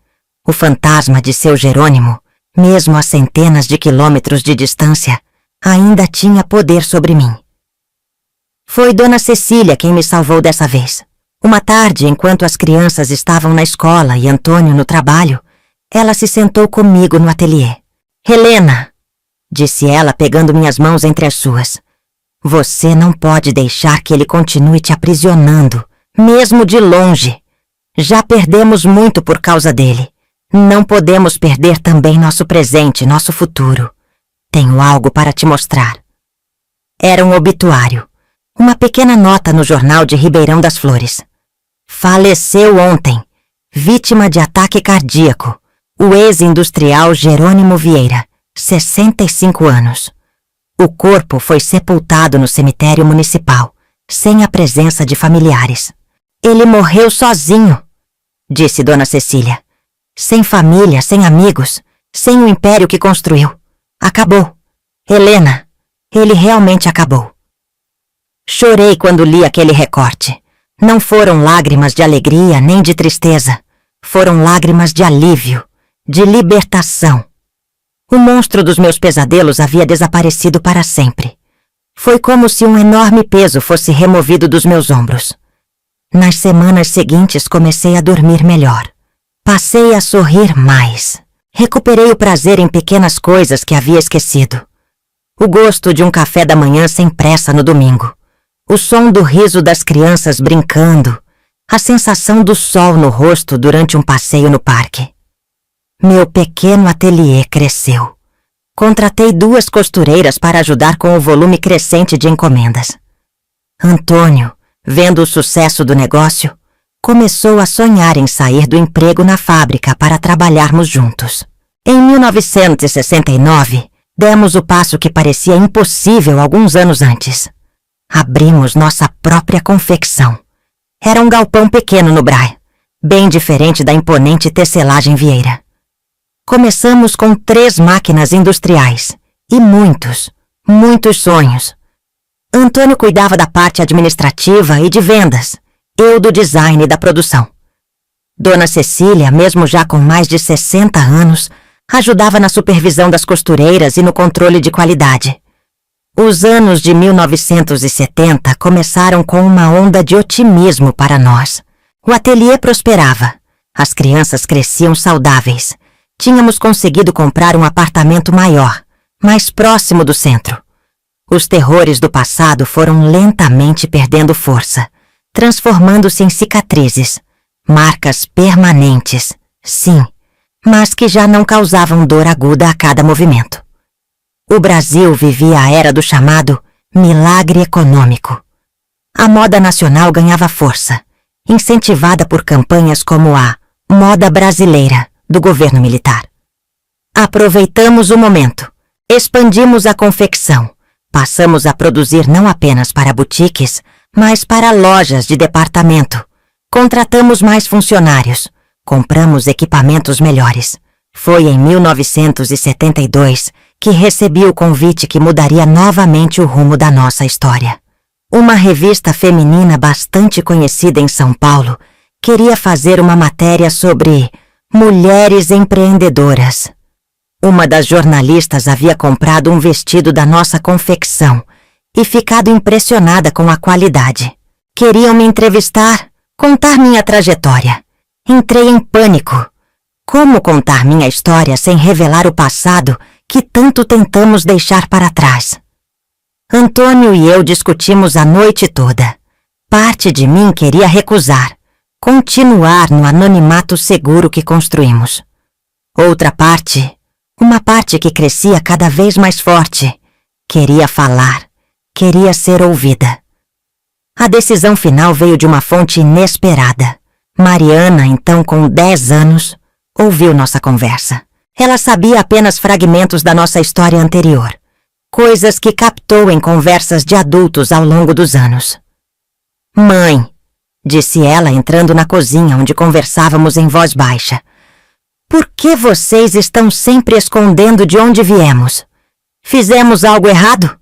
O fantasma de seu Jerônimo Mesmo a centenas de quilômetros de distância, ainda tinha poder sobre mim. Foi Dona Cecília quem me salvou dessa vez. Uma tarde, enquanto as crianças estavam na escola e Antônio no trabalho, ela se sentou comigo no ateliê. Helena, disse ela pegando minhas mãos entre as suas, você não pode deixar que ele continue te aprisionando, mesmo de longe. Já perdemos muito por causa dele. Não podemos perder também nosso presente, nosso futuro. Tenho algo para te mostrar. Era um obituário. Uma pequena nota no jornal de Ribeirão das Flores. Faleceu ontem, vítima de ataque cardíaco, o ex-industrial Jerônimo Vieira, 65 anos. O corpo foi sepultado no cemitério municipal, sem a presença de familiares. Ele morreu sozinho, disse Dona Cecília. Sem família, sem amigos, sem o império que construiu. Acabou. Helena, ele realmente acabou. Chorei quando li aquele recorte. Não foram lágrimas de alegria nem de tristeza. Foram lágrimas de alívio, de libertação. O monstro dos meus pesadelos havia desaparecido para sempre. Foi como se um enorme peso fosse removido dos meus ombros. Nas semanas seguintes comecei a dormir melhor. Passei a sorrir mais. Recuperei o prazer em pequenas coisas que havia esquecido. O gosto de um café da manhã sem pressa no domingo. O som do riso das crianças brincando. A sensação do sol no rosto durante um passeio no parque. Meu pequeno ateliê cresceu. Contratei 2 costureiras para ajudar com o volume crescente de encomendas. Antônio, vendo o sucesso do negócio, começou a sonhar em sair do emprego na fábrica para trabalharmos juntos. Em 1969, demos o passo que parecia impossível alguns anos antes. Abrimos nossa própria confecção. Era um galpão pequeno no Brás, bem diferente da imponente tecelagem Vieira. Começamos com 3 máquinas industriais e muitos sonhos. Antônio cuidava da parte administrativa e de vendas, eu do design e da produção. Dona Cecília, mesmo já com mais de 60 anos, ajudava na supervisão das costureiras e no controle de qualidade. Os anos de 1970 começaram com uma onda de otimismo para nós. O ateliê prosperava. As crianças cresciam saudáveis. Tínhamos conseguido comprar um apartamento maior, mais próximo do centro. Os terrores do passado foram lentamente perdendo força, transformando-se em cicatrizes, marcas permanentes, sim, mas que já não causavam dor aguda a cada movimento. O Brasil vivia a era do chamado milagre econômico. A moda nacional ganhava força, incentivada por campanhas como a Moda Brasileira, do governo militar. Aproveitamos o momento, expandimos a confecção, passamos a produzir não apenas para boutiques, mas para lojas de departamento. Contratamos mais funcionários, compramos equipamentos melhores. Foi em 1972 que recebi o convite que mudaria novamente o rumo da nossa história. Uma revista feminina bastante conhecida em São Paulo queria fazer uma matéria sobre mulheres empreendedoras. Uma das jornalistas havia comprado um vestido da nossa confecção e ficado impressionada com a qualidade. Queriam me entrevistar, contar minha trajetória. Entrei em pânico. Como contar minha história sem revelar o passado que tanto tentamos deixar para trás? Antônio e eu discutimos a noite toda. Parte de mim queria recusar, continuar no anonimato seguro que construímos. Outra parte, uma parte que crescia cada vez mais forte, queria falar, queria ser ouvida. A decisão final veio de uma fonte inesperada. Mariana, então com 10 anos, ouviu nossa conversa. Ela sabia apenas fragmentos da nossa história anterior, coisas que captou em conversas de adultos ao longo dos anos. Mãe, disse ela entrando na cozinha onde conversávamos em voz baixa, por que vocês estão sempre escondendo de onde viemos? Fizemos algo errado?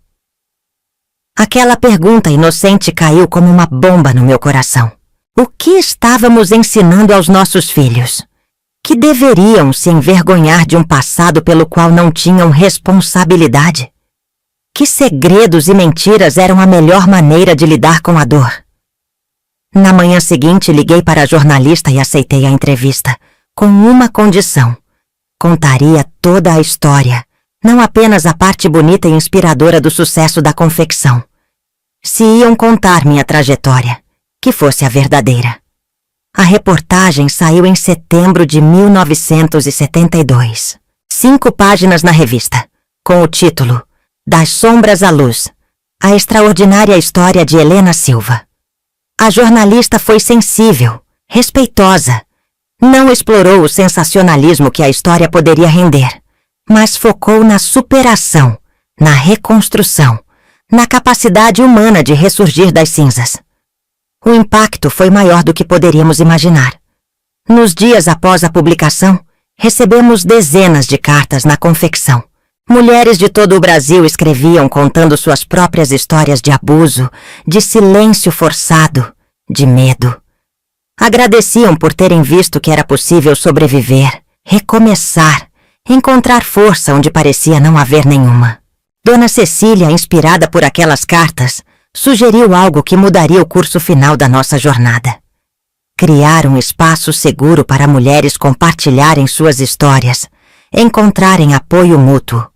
Aquela pergunta inocente caiu como uma bomba no meu coração. O que estávamos ensinando aos nossos filhos? que deveriam se envergonhar de um passado pelo qual não tinham responsabilidade. Que segredos e mentiras eram a melhor maneira de lidar com a dor. Na manhã seguinte, liguei para a jornalista e aceitei a entrevista, com uma condição. Contaria toda a história, não apenas a parte bonita e inspiradora do sucesso da confecção. Se iam contar minha trajetória, que fosse a verdadeira. A reportagem saiu em setembro de 1972. 5 páginas na revista, com o título Das Sombras à Luz, a extraordinária história de Helena Silva. A jornalista foi sensível, respeitosa. Não explorou o sensacionalismo que a história poderia render, mas focou na superação, na reconstrução, na capacidade humana de ressurgir das cinzas. O impacto foi maior do que poderíamos imaginar. Nos dias após a publicação, recebemos dezenas de cartas na confecção. Mulheres de todo o Brasil escreviam contando suas próprias histórias de abuso, de silêncio forçado, de medo. Agradeciam por terem visto que era possível sobreviver, recomeçar, encontrar força onde parecia não haver nenhuma. Dona Cecília, inspirada por aquelas cartas, sugeriu algo que mudaria o curso final da nossa jornada. Criar um espaço seguro para mulheres compartilharem suas histórias, encontrarem apoio mútuo,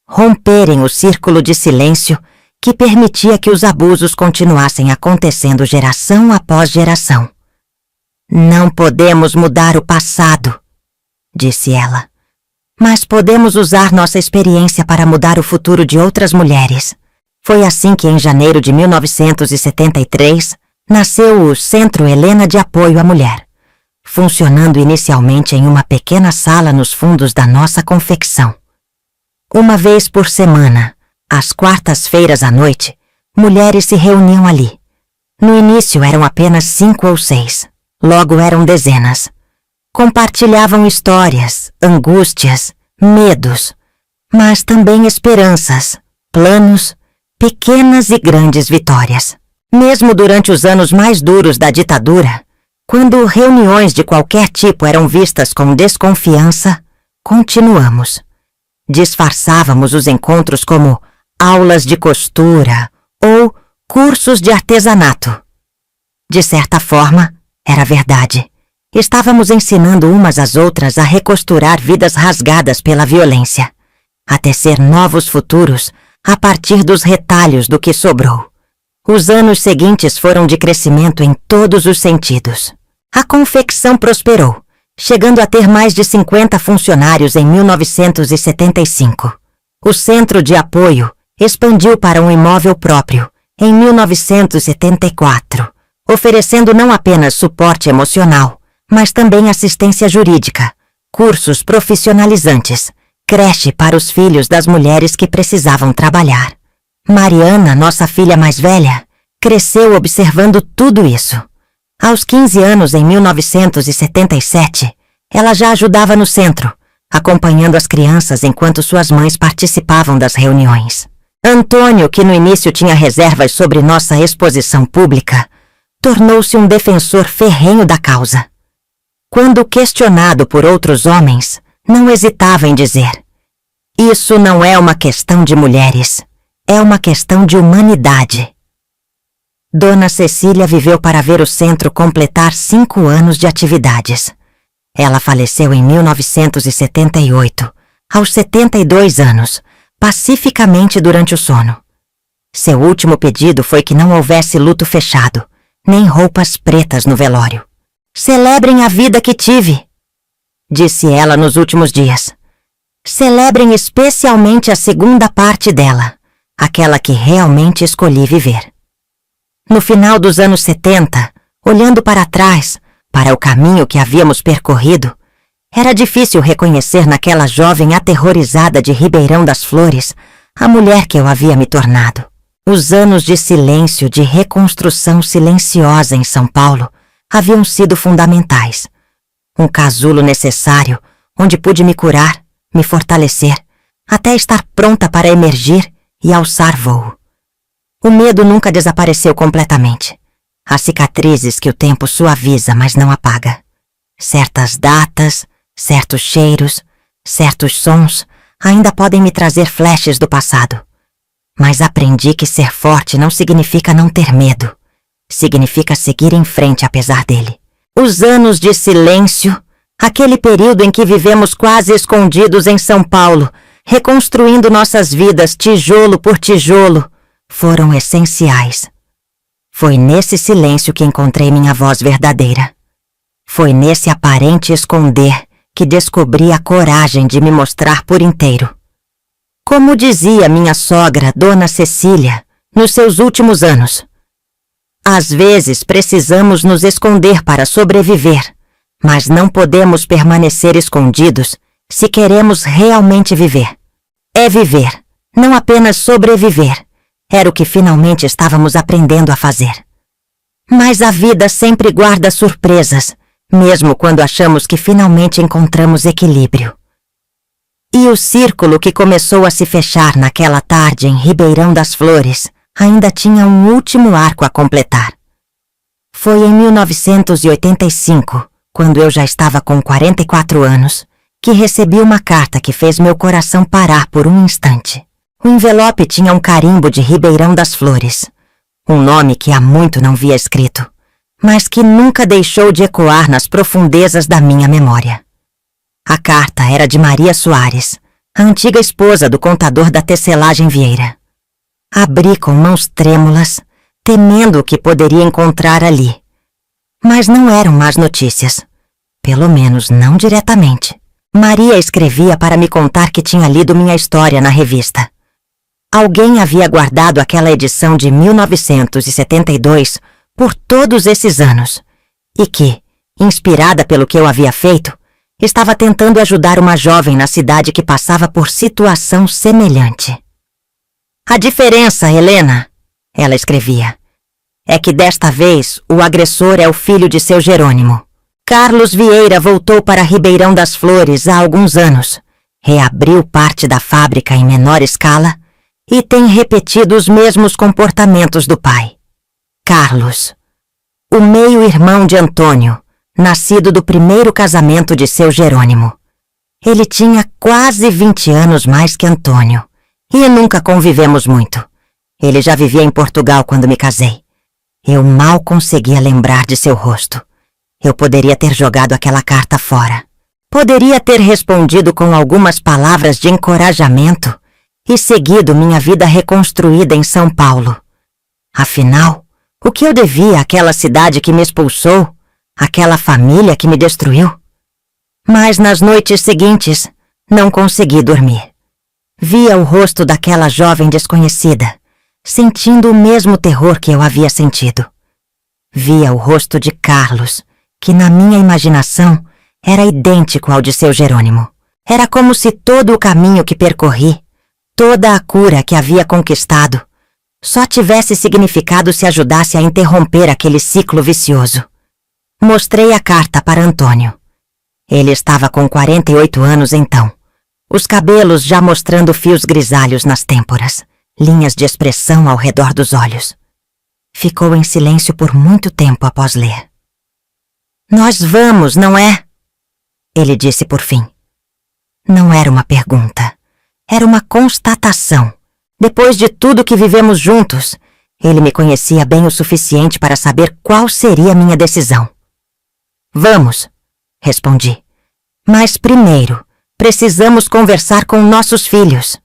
romperem o círculo de silêncio que permitia que os abusos continuassem acontecendo geração após geração. Não podemos mudar o passado, disse ela, mas podemos usar nossa experiência para mudar o futuro de outras mulheres. Foi assim que, em janeiro de 1973, nasceu o Centro Helena de Apoio à Mulher, funcionando inicialmente em uma pequena sala nos fundos da nossa confecção. Uma vez por semana, às quartas-feiras à noite, mulheres se reuniam ali. No início eram apenas 5 ou 6, logo eram dezenas. Compartilhavam histórias, angústias, medos, mas também esperanças, planos, pequenas e grandes vitórias. Mesmo durante os anos mais duros da ditadura, quando reuniões de qualquer tipo eram vistas com desconfiança, continuamos. Disfarçávamos os encontros como aulas de costura ou cursos de artesanato. De certa forma, era verdade. Estávamos ensinando umas às outras a recosturar vidas rasgadas pela violência, a tecer novos futuros a partir dos retalhos do que sobrou. Os anos seguintes foram de crescimento em todos os sentidos. A confecção prosperou, chegando a ter mais de 50 funcionários em 1975. O Centro de Apoio expandiu para um imóvel próprio em 1974, oferecendo não apenas suporte emocional, mas também assistência jurídica, cursos profissionalizantes, creche para os filhos das mulheres que precisavam trabalhar. Mariana, nossa filha mais velha, cresceu observando tudo isso. Aos 15 anos, em 1977, ela já ajudava no centro, acompanhando as crianças enquanto suas mães participavam das reuniões. Antônio, que no início tinha reservas sobre nossa exposição pública, tornou-se um defensor ferrenho da causa. Quando questionado por outros homens, não hesitava em dizer: "Isso não é uma questão de mulheres, é uma questão de humanidade." Dona Cecília viveu para ver o centro completar 5 anos de atividades. Ela faleceu em 1978, aos 72 anos, pacificamente durante o sono. Seu último pedido foi que não houvesse luto fechado, nem roupas pretas no velório. "Celebrem a vida que tive", disse ela nos últimos dias. "Celebrem especialmente a segunda parte dela, aquela que realmente escolhi viver." No final dos anos 70, olhando para trás, para o caminho que havíamos percorrido, era difícil reconhecer naquela jovem aterrorizada de Ribeirão das Flores a mulher que eu havia me tornado. Os anos de silêncio, de reconstrução silenciosa em São Paulo, haviam sido fundamentais. Um casulo necessário, onde pude me curar, me fortalecer, até estar pronta para emergir e alçar voo. O medo nunca desapareceu completamente. Há cicatrizes que o tempo suaviza, mas não apaga. Certas datas, Certos cheiros, certos sons ainda podem me trazer flashes do passado. Mas aprendi que ser forte não significa não ter medo. Significa seguir em frente apesar dele. Os anos de silêncio, aquele período em que vivemos quase escondidos em São Paulo, reconstruindo nossas vidas tijolo por tijolo, foram essenciais. Foi nesse silêncio que encontrei minha voz verdadeira. Foi nesse aparente esconder que descobri a coragem de me mostrar por inteiro. Como dizia minha sogra, Dona Cecília, nos seus últimos anos, às vezes precisamos nos esconder para sobreviver, mas não podemos permanecer escondidos se queremos realmente viver. É viver, não apenas sobreviver. Era o que finalmente estávamos aprendendo a fazer. Mas a vida sempre guarda surpresas, mesmo quando achamos que finalmente encontramos equilíbrio. E o círculo que começou a se fechar naquela tarde em Ribeirão das Flores ainda tinha um último arco a completar. Foi em 1985, quando eu já estava com 44 anos, que recebi uma carta que fez meu coração parar por um instante. O envelope tinha um carimbo de Ribeirão das Flores, um nome que há muito não via escrito, mas que nunca deixou de ecoar nas profundezas da minha memória. A carta era de Maria Soares, a antiga esposa do contador da tecelagem Vieira. Abri com mãos trêmulas, temendo o que poderia encontrar ali. Mas não eram más notícias, pelo menos não diretamente. Maria escrevia para me contar que tinha lido minha história na revista. Alguém havia guardado aquela edição de 1972 por todos esses anos e que, inspirada pelo que eu havia feito, estava tentando ajudar uma jovem na cidade que passava por situação semelhante. A diferença, Helena, ela escrevia, é que desta vez o agressor é o filho de seu Jerônimo. Carlos Vieira voltou para Ribeirão das Flores há alguns anos, reabriu parte da fábrica em menor escala e tem repetido os mesmos comportamentos do pai. Carlos, o meio-irmão de Antônio, nascido do primeiro casamento de seu Jerônimo. Ele tinha quase 20 anos mais que Antônio, e nunca convivemos muito. Ele já vivia em Portugal quando me casei. Eu mal conseguia lembrar de seu rosto. Eu poderia ter jogado aquela carta fora. Poderia ter respondido com algumas palavras de encorajamento e seguido minha vida reconstruída em São Paulo. Afinal, o que eu devia àquela cidade que me expulsou, àquela família que me destruiu? Mas nas noites seguintes, não consegui dormir. Via o rosto daquela jovem desconhecida, sentindo o mesmo terror que eu havia sentido. Via o rosto de Carlos, que na minha imaginação era idêntico ao de seu Jerônimo. Era como se todo o caminho que percorri, toda a cura que havia conquistado, só tivesse significado se ajudasse a interromper aquele ciclo vicioso. Mostrei a carta para Antônio. Ele estava com 48 anos então, os cabelos já mostrando fios grisalhos nas têmporas, linhas de expressão ao redor dos olhos. Ficou em silêncio por muito tempo após ler. "Nós vamos, não é?" Ele disse por fim. Não era uma pergunta. Era uma constatação. Depois de tudo que vivemos juntos, ele me conhecia bem o suficiente para saber qual seria minha decisão. "Vamos", respondi. "Mas primeiro, precisamos conversar com nossos filhos."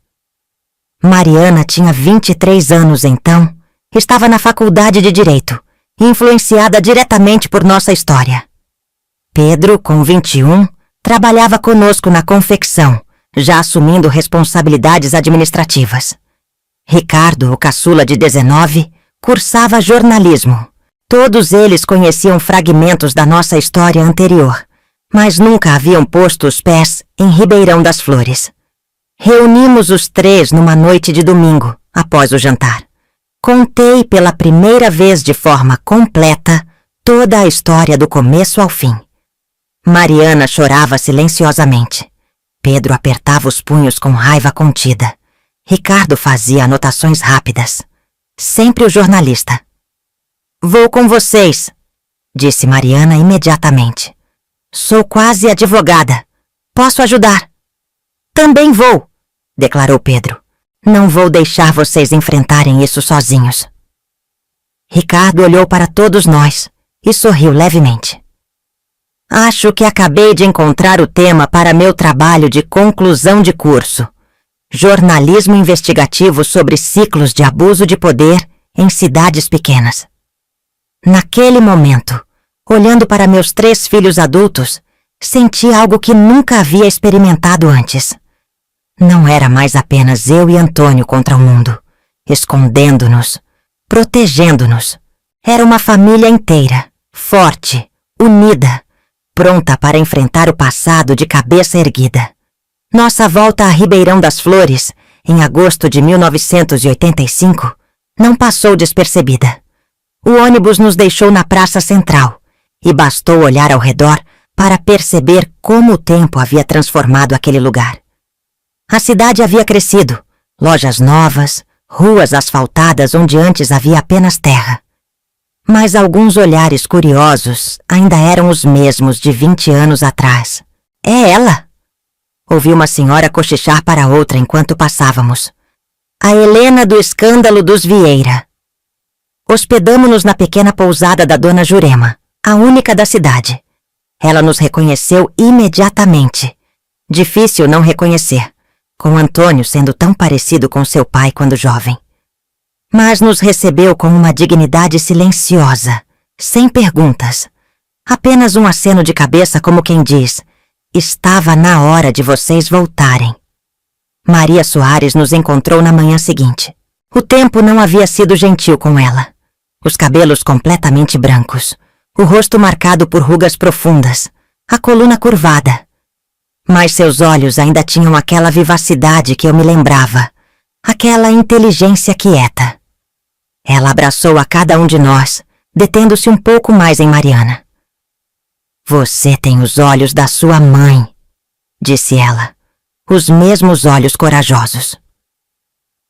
Mariana tinha 23 anos então, estava na faculdade de Direito, influenciada diretamente por nossa história. Pedro, com 21, trabalhava conosco na confecção, já assumindo responsabilidades administrativas. Ricardo, o caçula de 19, cursava jornalismo. Todos eles conheciam fragmentos da nossa história anterior, mas nunca haviam posto os pés em Ribeirão das Flores. Reunimos os três numa noite de domingo, após o jantar. Contei pela primeira vez de forma completa toda a história do começo ao fim. Mariana chorava silenciosamente. Pedro apertava os punhos com raiva contida. Ricardo fazia anotações rápidas. Sempre o jornalista. "Vou com vocês", disse Mariana imediatamente. "Sou quase advogada", Posso ajudar. Também vou, declarou Pedro. Não vou deixar vocês enfrentarem isso sozinhos. Ricardo olhou para todos nós e sorriu levemente. Acho que acabei de encontrar o tema para meu trabalho de conclusão de curso. Jornalismo investigativo sobre ciclos de abuso de poder em cidades pequenas. Naquele momento, olhando para meus 3 filhos adultos, senti algo que nunca havia experimentado antes. Não era mais apenas eu e Antônio contra o mundo, escondendo-nos, protegendo-nos. Era uma família inteira, forte, unida, pronta para enfrentar o passado de cabeça erguida. Nossa volta a Ribeirão das Flores, em agosto de 1985, não passou despercebida. O ônibus nos deixou na praça central e bastou olhar ao redor para perceber como o tempo havia transformado aquele lugar. A cidade havia crescido, lojas novas, ruas asfaltadas onde antes havia apenas terra. Mas alguns olhares curiosos ainda eram os mesmos de 20 anos atrás. É ela! Ouvi uma senhora cochichar para outra enquanto passávamos. A Helena do escândalo dos Vieira. Hospedamo-nos na pequena pousada da dona Jurema, a única da cidade. Ela nos reconheceu imediatamente. Difícil não reconhecer, com Antônio sendo tão parecido com seu pai quando jovem. Mas nos recebeu com uma dignidade silenciosa, sem perguntas. Apenas um aceno de cabeça como quem diz: estava na hora de vocês voltarem. Maria Soares nos encontrou na manhã seguinte. O tempo não havia sido gentil com ela. Os cabelos completamente brancos, o rosto marcado por rugas profundas, a coluna curvada. Mas seus olhos ainda tinham aquela vivacidade que eu me lembrava, aquela inteligência quieta. Ela abraçou a cada um de nós, detendo-se um pouco mais em Mariana. Você tem os olhos da sua mãe, disse ela, os mesmos olhos corajosos.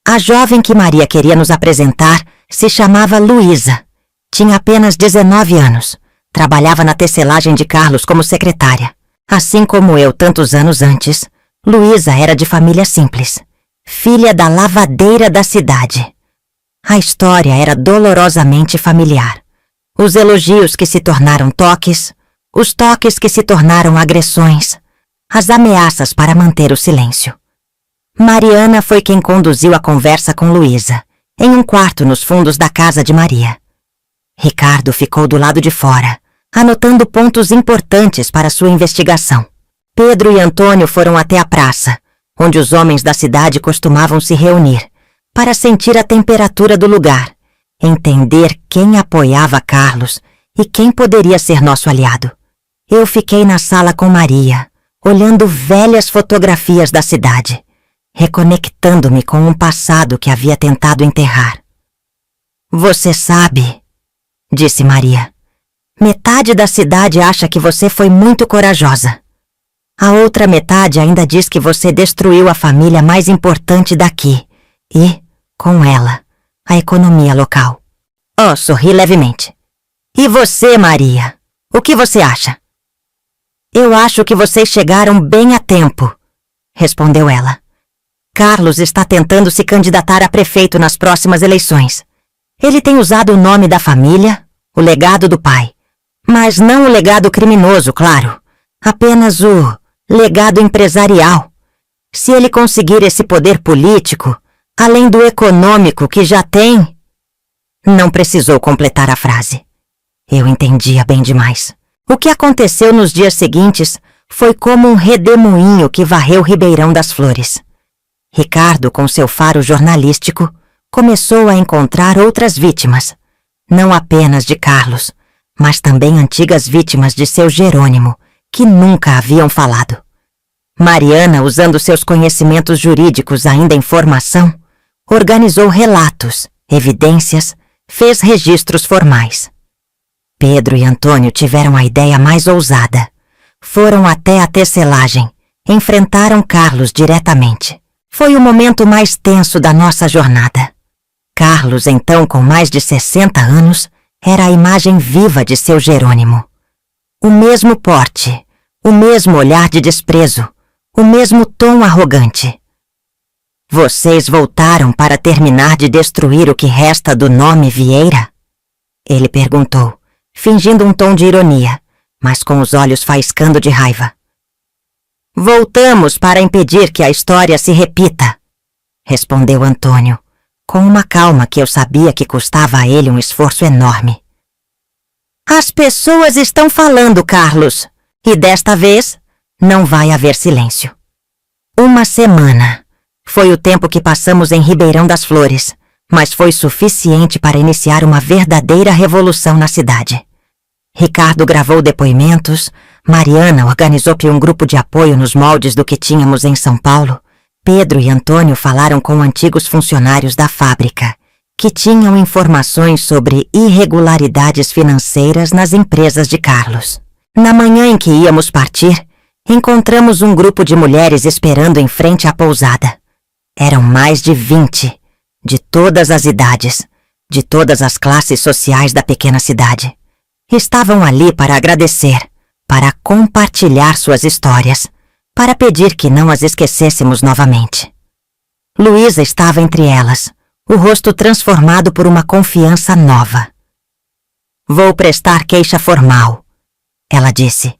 A jovem que Maria queria nos apresentar se chamava Luísa. Tinha apenas 19 anos. Trabalhava na tecelagem de Carlos como secretária. Assim como eu tantos anos antes, Luísa era de família simples, filha da lavadeira da cidade. A história era dolorosamente familiar. Os elogios que se tornaram toques, os toques que se tornaram agressões, as ameaças para manter o silêncio. Mariana foi quem conduziu a conversa com Luísa, em um quarto nos fundos da casa de Maria. Ricardo ficou do lado de fora, anotando pontos importantes para sua investigação. Pedro e Antônio foram até a praça, onde os homens da cidade costumavam se reunir, para sentir a temperatura do lugar, entender quem apoiava Carlos e quem poderia ser nosso aliado. Eu fiquei na sala com Maria, olhando velhas fotografias da cidade, reconectando-me com um passado que havia tentado enterrar. Você sabe, disse Maria, metade da cidade acha que você foi muito corajosa. A outra metade ainda diz que você destruiu a família mais importante daqui e, com ela, a economia local. Oh, sorri levemente. E você, Maria? O que você acha? Eu acho que vocês chegaram bem a tempo, respondeu ela. Carlos está tentando se candidatar a prefeito nas próximas eleições. Ele tem usado o nome da família, o legado do pai. Mas não o legado criminoso, claro. Apenas o legado empresarial. Se ele conseguir esse poder político, além do econômico que já tem... Não precisou completar a frase. Eu entendia bem demais. O que aconteceu nos dias seguintes foi como um redemoinho que varreu Ribeirão das Flores. Ricardo, com seu faro jornalístico, começou a encontrar outras vítimas, não apenas de Carlos, mas também antigas vítimas de seu Jerônimo, que nunca haviam falado. Mariana, usando seus conhecimentos jurídicos ainda em formação, organizou relatos, evidências, fez registros formais. Pedro e Antônio tiveram a ideia mais ousada. Foram até a tecelagem, enfrentaram Carlos diretamente. Foi o momento mais tenso da nossa jornada. Carlos, então com mais de 60 anos, era a imagem viva de seu Jerônimo. O mesmo porte, O mesmo olhar de desprezo, o mesmo tom arrogante. Vocês voltaram para terminar de destruir o que resta do nome Vieira? Ele perguntou, fingindo um tom de ironia, mas com os olhos faiscando de raiva. Voltamos para impedir que a história se repita, respondeu Antônio, com uma calma que eu sabia que custava a ele um esforço enorme. As pessoas estão falando, Carlos, e desta vez não vai haver silêncio. 1 semana. Foi o tempo que passamos em Ribeirão das Flores, mas foi suficiente para iniciar uma verdadeira revolução na cidade. Ricardo gravou depoimentos, Mariana organizou um grupo de apoio nos moldes do que tínhamos em São Paulo, Pedro e Antônio falaram com antigos funcionários da fábrica, que tinham informações sobre irregularidades financeiras nas empresas de Carlos. Na manhã em que íamos partir, encontramos um grupo de mulheres esperando em frente à pousada. Eram mais de 20, de todas as idades, de todas as classes sociais da pequena cidade. Estavam ali para agradecer, para compartilhar suas histórias, para pedir que não as esquecêssemos novamente. Luísa estava entre elas, o rosto transformado por uma confiança nova. Vou prestar queixa formal, ela disse,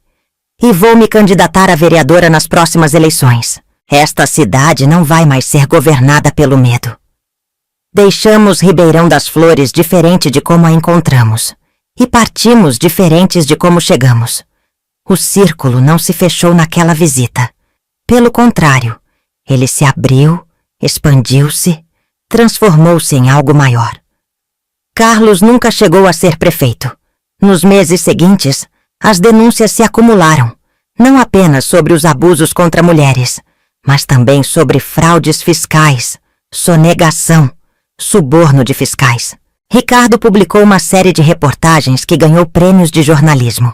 e vou me candidatar a vereadora nas próximas eleições. Esta cidade não vai mais ser governada pelo medo. Deixamos Ribeirão das Flores diferente de como a encontramos, e partimos diferentes de como chegamos. O círculo não se fechou naquela visita. Pelo contrário, ele se abriu, expandiu-se, transformou-se em algo maior. Carlos nunca chegou a ser prefeito. Nos meses seguintes, as denúncias se acumularam, não apenas sobre os abusos contra mulheres, mas também sobre fraudes fiscais, sonegação, suborno de fiscais. Ricardo publicou uma série de reportagens que ganhou prêmios de jornalismo.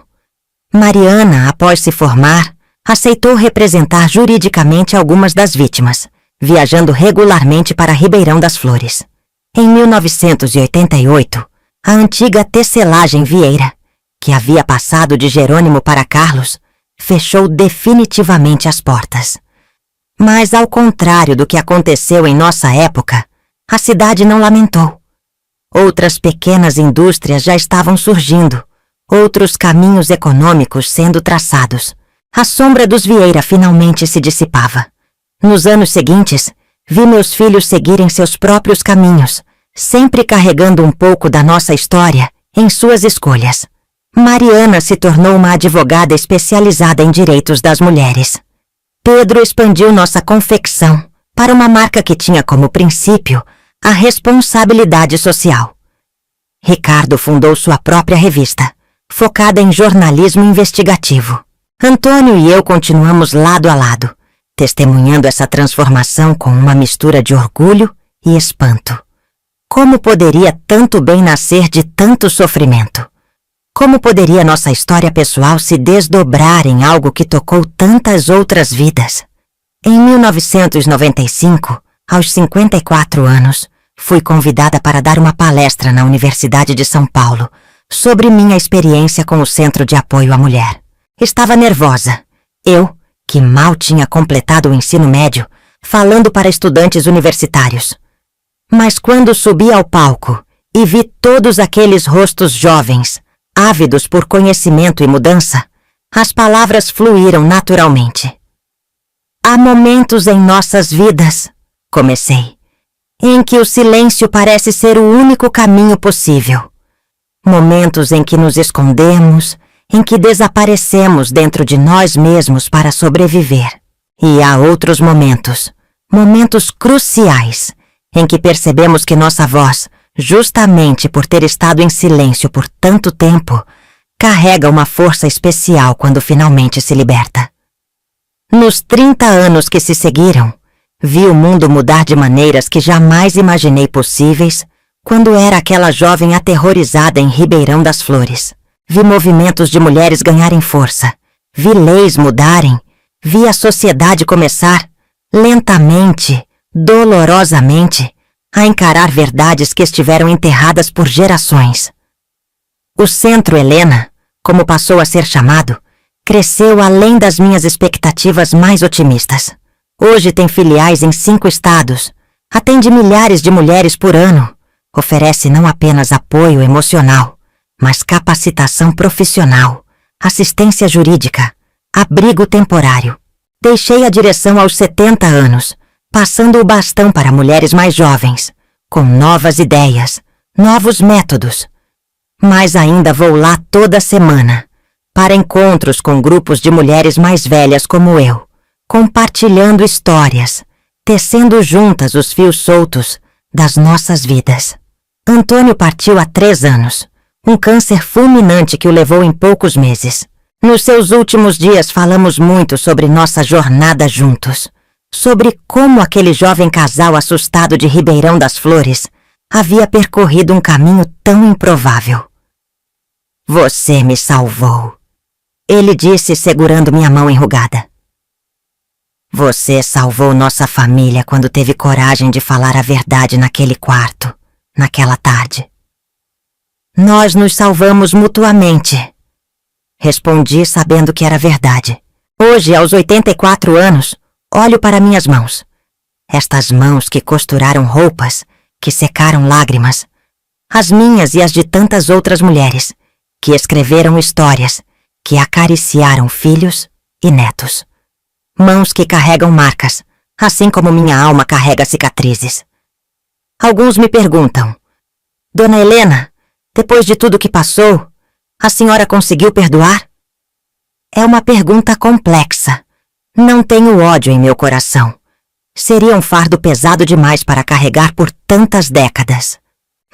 Mariana, após se formar, aceitou representar juridicamente algumas das vítimas, viajando regularmente para Ribeirão das Flores. Em 1988, a antiga tecelagem Vieira, que havia passado de Jerônimo para Carlos, fechou definitivamente as portas. Mas, ao contrário do que aconteceu em nossa época, a cidade não lamentou. Outras pequenas indústrias já estavam surgindo, outros caminhos econômicos sendo traçados. A sombra dos Vieira finalmente se dissipava. Nos anos seguintes, vi meus filhos seguirem seus próprios caminhos, sempre carregando um pouco da nossa história em suas escolhas. Mariana se tornou uma advogada especializada em direitos das mulheres. Pedro expandiu nossa confecção para uma marca que tinha como princípio a responsabilidade social. Ricardo fundou sua própria revista, focada em jornalismo investigativo. Antônio e eu continuamos lado a lado, testemunhando essa transformação com uma mistura de orgulho e espanto. Como poderia tanto bem nascer de tanto sofrimento? Como poderia nossa história pessoal se desdobrar em algo que tocou tantas outras vidas? Em 1995, aos 54 anos, fui convidada para dar uma palestra na Universidade de São Paulo sobre minha experiência com o Centro de Apoio à Mulher. Estava nervosa. Eu, que mal tinha completado o ensino médio, falando para estudantes universitários. Mas quando subi ao palco e vi todos aqueles rostos jovens, ávidos por conhecimento e mudança, as palavras fluíram naturalmente. Há momentos em nossas vidas, comecei, em que o silêncio parece ser o único caminho possível. Momentos em que nos escondemos, em que desaparecemos dentro de nós mesmos para sobreviver. E há outros momentos, momentos cruciais, em que percebemos que nossa voz, justamente por ter estado em silêncio por tanto tempo, carrega uma força especial quando finalmente se liberta. Nos 30 anos que se seguiram, vi o mundo mudar de maneiras que jamais imaginei possíveis quando era aquela jovem aterrorizada em Ribeirão das Flores. Vi movimentos de mulheres ganharem força, vi leis mudarem, vi a sociedade começar, lentamente, dolorosamente, a encarar verdades que estiveram enterradas por gerações. O Centro Helena, como passou a ser chamado, Cresceu além das minhas expectativas mais otimistas. Hoje tem filiais em 5 estados, atende milhares de mulheres por ano, oferece não apenas apoio emocional, mas capacitação profissional, assistência jurídica, abrigo temporário. Deixei a direção aos 70 anos, passando o bastão para mulheres mais jovens, com novas ideias, novos métodos. Mas ainda vou lá toda semana, para encontros com grupos de mulheres mais velhas como eu, compartilhando histórias, tecendo juntas os fios soltos das nossas vidas. Antônio partiu há 3 anos, um câncer fulminante que o levou em poucos meses. Nos seus últimos dias falamos muito sobre nossa jornada juntos, sobre como aquele jovem casal assustado de Ribeirão das Flores havia percorrido um caminho tão improvável. Você me salvou, ele disse segurando minha mão enrugada. Você salvou nossa família quando teve coragem de falar a verdade naquele quarto, naquela tarde. Nós nos salvamos mutuamente. Respondi sabendo que era verdade. Hoje, aos 84 anos, olho para minhas mãos. Estas mãos que costuraram roupas, que secaram lágrimas. As minhas e as de tantas outras mulheres, que escreveram histórias, que acariciaram filhos e netos. Mãos que carregam marcas, assim como minha alma carrega cicatrizes. Alguns me perguntam, Dona Helena, depois de tudo que passou, a senhora conseguiu perdoar? É uma pergunta complexa. Não tenho ódio em meu coração. Seria um fardo pesado demais para carregar por tantas décadas.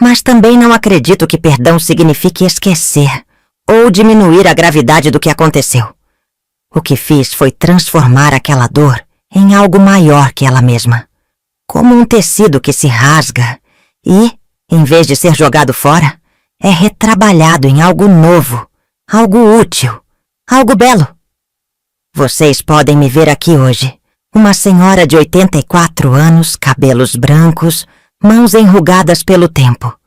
Mas também não acredito que perdão signifique esquecer ou diminuir a gravidade do que aconteceu. O que fiz foi transformar aquela dor em algo maior que ela mesma. Como um tecido que se rasga e, em vez de ser jogado fora, é retrabalhado em algo novo, algo útil, algo belo. Vocês podem me ver aqui hoje, uma senhora de 84 anos, cabelos brancos, mãos enrugadas pelo tempo.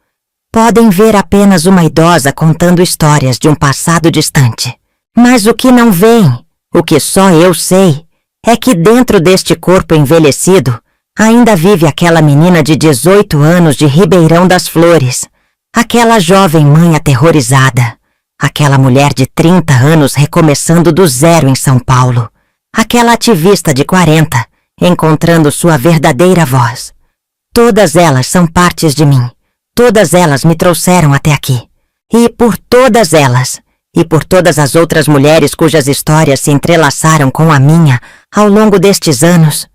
Podem ver apenas uma idosa contando histórias de um passado distante. Mas o que não veem, o que só eu sei, é que dentro deste corpo envelhecido ainda vive aquela menina de 18 anos de Ribeirão das Flores, aquela jovem mãe aterrorizada, aquela mulher de 30 anos recomeçando do zero em São Paulo, aquela ativista de 40 encontrando sua verdadeira voz. Todas elas são partes de mim, todas elas me trouxeram até aqui. E por todas elas, e por todas as outras mulheres cujas histórias se entrelaçaram com a minha ao longo destes anos,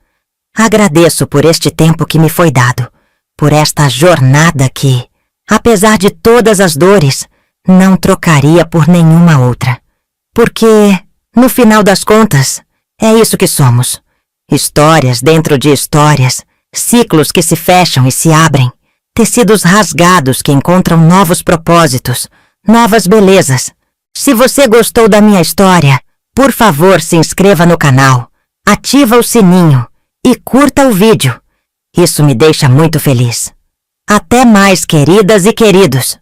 agradeço por este tempo que me foi dado, por esta jornada que, apesar de todas as dores, não trocaria por nenhuma outra. Porque, no final das contas, é isso que somos. Histórias dentro de histórias, ciclos que se fecham e se abrem, tecidos rasgados que encontram novos propósitos, novas belezas. Se você gostou da minha história, por favor se inscreva no canal, ativa o sininho e curta o vídeo. Isso me deixa muito feliz. Até mais, queridas e queridos!